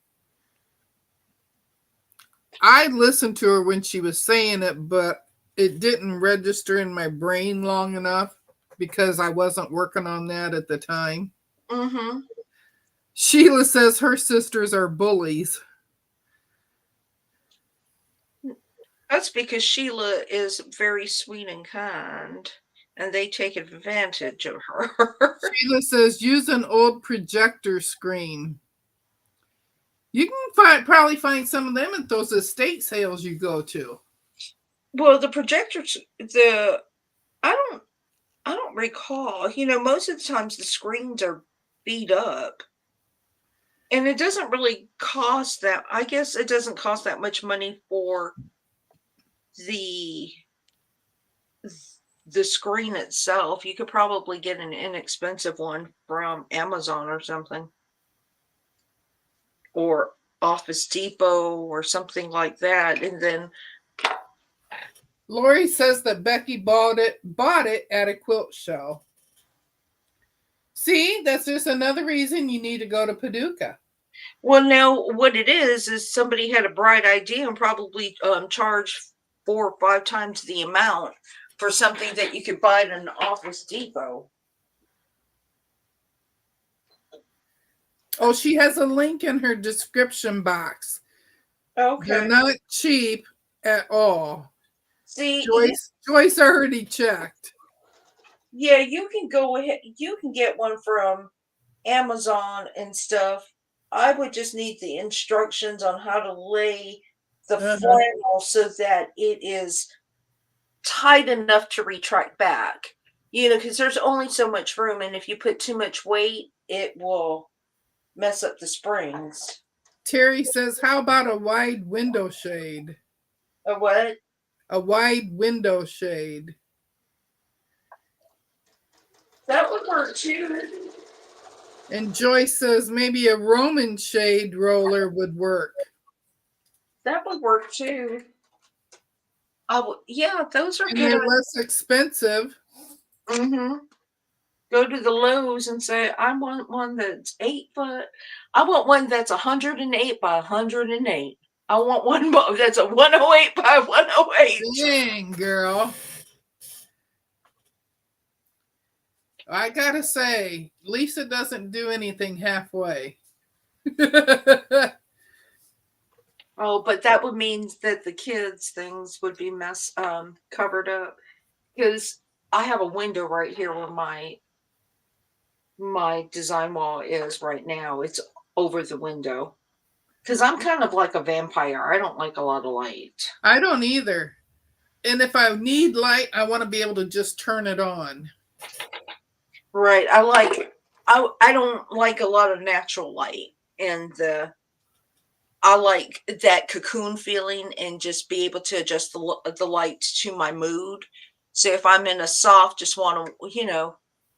I listened to her when she was saying it, but it didn't register in my brain long enough because I wasn't working on that at the time. Mm-hmm. Sheila says her sisters are bullies. That's because Sheila is very sweet and kind, and they take advantage of her. Sheila says use an old projector screen. You can probably find some of them at those estate sales you go to. Well, the projectors, I don't recall. You know, most of the times the screens are beat up. And it doesn't really cost that. I guess it doesn't cost that much money for the screen itself. You could probably get an inexpensive one from Amazon or something. Or Office Depot or something like that. And then Lori says that Becky bought it at a quilt show. See, that's just another reason you need to go to Paducah. Well, now what it is somebody had a bright idea and probably charged 4 or 5 times the amount for something that you could buy at an Office Depot. Oh, she has a link in her description box. Okay. They're not cheap at all. See, Joyce already checked. Yeah, you can go ahead. You can get one from Amazon and stuff. I would just need the instructions on how to lay the flannel so that it is tight enough to retract back. You know, because there's only so much room, and if you put too much weight, it will mess up the springs. Terry says, how about a wide window shade? A what? A wide window shade. That would work too. And Joyce says maybe a Roman shade roller would work. That would work too. Yeah, those are and good. They're less expensive. Mm-hmm. Go to the Lowe's and say, I want one that's 8 foot. I want one that's 108 by 108. I want one that's a 108 by 108. Dang, girl. I gotta say, Lisa doesn't do anything halfway. Oh, but that would mean that the kids' things would be covered up. Because I have a window right here where my design wall is right now. It's over the window. Because I'm kind of like a vampire. I don't like a lot of light. I don't either. And if I need light, I want to be able to just turn it on. Right. I don't like a lot of natural light. And I like that cocoon feeling and just be able to adjust the light to my mood. So if I'm in a soft, just want to,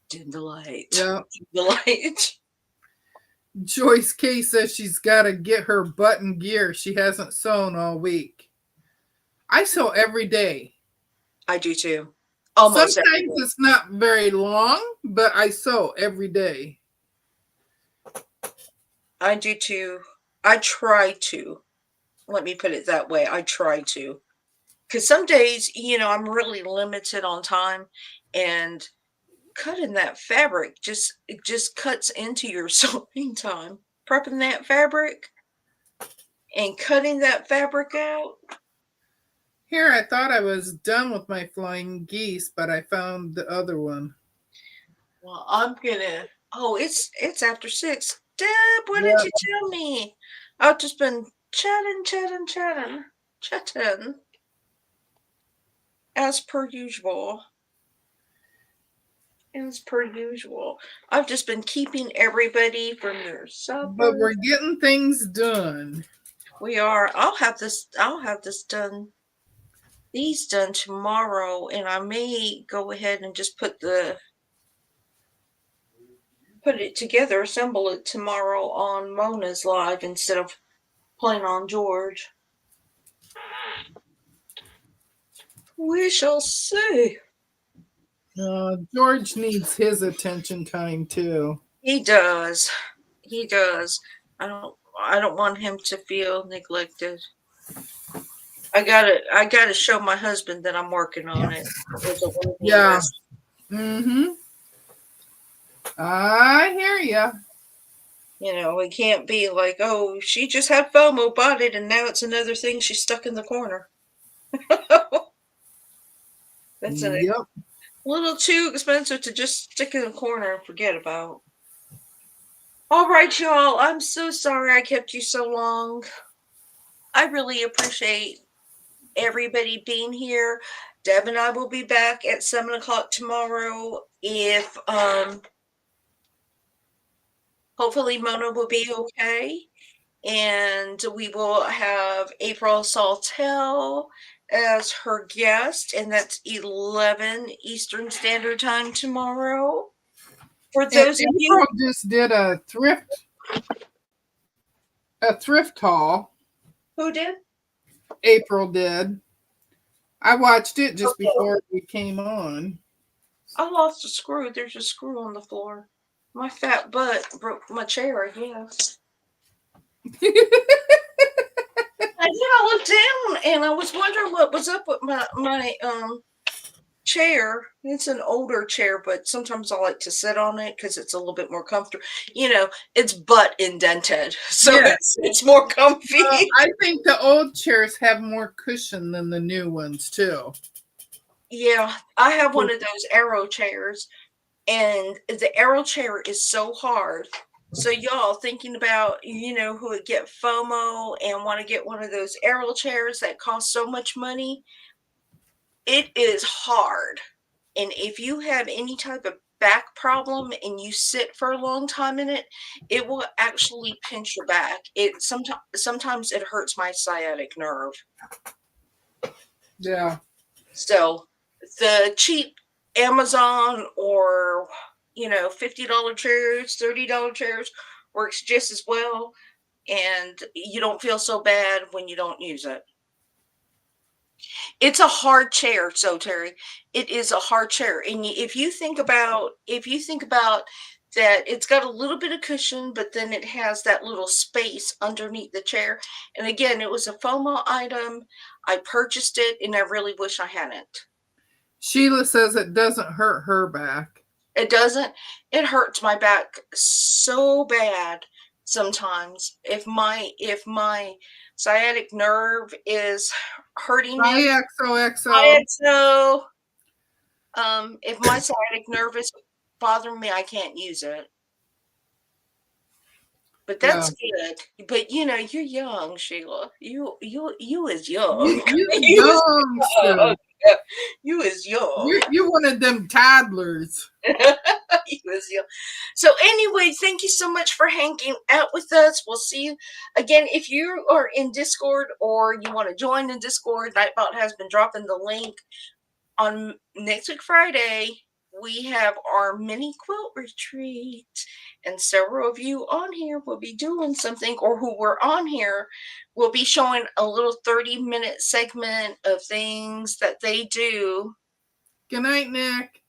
dim the light. Yeah. Dim the light. Joyce K says she's got to get her button gear. She hasn't sewn all week. I sew every day. I do too. Almost. Sometimes it's not very long, but I sew every day. I do too. I try to. Let me put it that way. I try to. Because some days, I'm really limited on time, and cutting that fabric just cuts into your sewing time. Prepping that fabric and cutting that fabric out. Here, I thought I was done with my flying geese, but I found the other one. Well, I'm gonna. Oh, it's after 6. Deb, why Yeah. didn't you tell me? I've just been chatting, as per usual. As per usual. I've just been keeping everybody from their But supper. we're getting things done. We are. I'll have this done. These done tomorrow, and I may go ahead and just put it together, assemble it tomorrow on Mona's live instead of playing on George. We shall see. George needs his attention time too. He does. He does. I don't want him to feel neglected. I gotta show my husband that I'm working on it. Yeah. Mm-hmm. I hear ya. You know, it can't be like, oh, she just had FOMO, bought it, and now it's another thing she's stuck in the corner. That's a little too expensive to just stick in the corner and forget about. All right, y'all. I'm so sorry I kept you so long. I really appreciate everybody being here. Deb and I will be back at 7:00 tomorrow. If hopefully Mona will be okay. And we will have April Saltel as her guest, and that's 11 Eastern Standard Time tomorrow. For those of you, April just did a thrift haul. who did? April did. I watched it just before we came on. I lost a screw. There's a screw on the floor. My fat butt broke my chair, I guess. I looked down and I was wondering what was up with my chair. It's an older chair, but sometimes I like to sit on it because it's a little bit more comfortable. You know, it's butt indented, so it's more comfy. I think the old chairs have more cushion than the new ones too. Yeah, I have one of those Aero chairs, and the Aero chair is so hard. So y'all thinking about, you know, who would get FOMO and want to get one of those Aero chairs that cost so much money, it is hard. And if you have any type of back problem and you sit for a long time in it, it will actually pinch your back. It sometimes it hurts my sciatic nerve. Yeah. So the cheap Amazon or, you know, $50 chairs, $30 chairs works just as well, and you don't feel so bad when you don't use it. It's a hard chair, so Terry, it is a hard chair. And if you think about that, it's got a little bit of cushion, but then it has that little space underneath the chair. And again, it was a FOMO item. I purchased it, and I really wish I hadn't. Sheila says it doesn't hurt her back. It doesn't. It hurts my back so bad sometimes. If my sciatic nerve is hurting me, IXOXO. if my sciatic nerve is bothering me, I can't use it. But that's good. But you know, you're young, Sheila. You is young. You is young. You're one of them toddlers. So anyway, thank you so much for hanging out with us. We'll see you again. If you are in Discord or you want to join in Discord, Nightbot has been dropping the link. On next week Friday, we have our mini quilt retreat, and several of you on here will be doing something, or who were on here will be showing a little 30-minute segment of things that they do. Good night, Nick.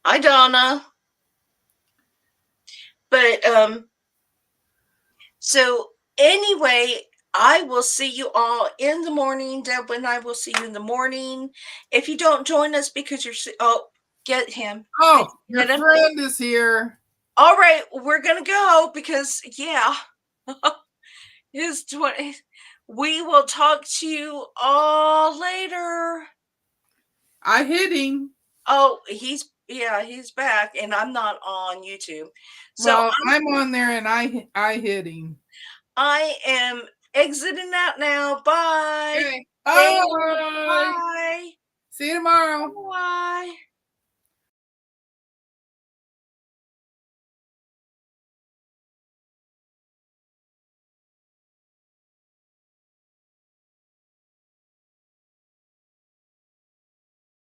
Hi, Donna. But so anyway, I will see you all in the morning. Deb and I will see you in the morning. If you don't join us because get him. Oh, your friend is here. All right, we're gonna go because we will talk to you all later. I hit him. Oh, he's Yeah, he's back, and I'm not on YouTube. So Well, I'm on there and I hit him. I am exiting out now. Bye. Okay. Thank Bye. Bye. See you tomorrow. Bye.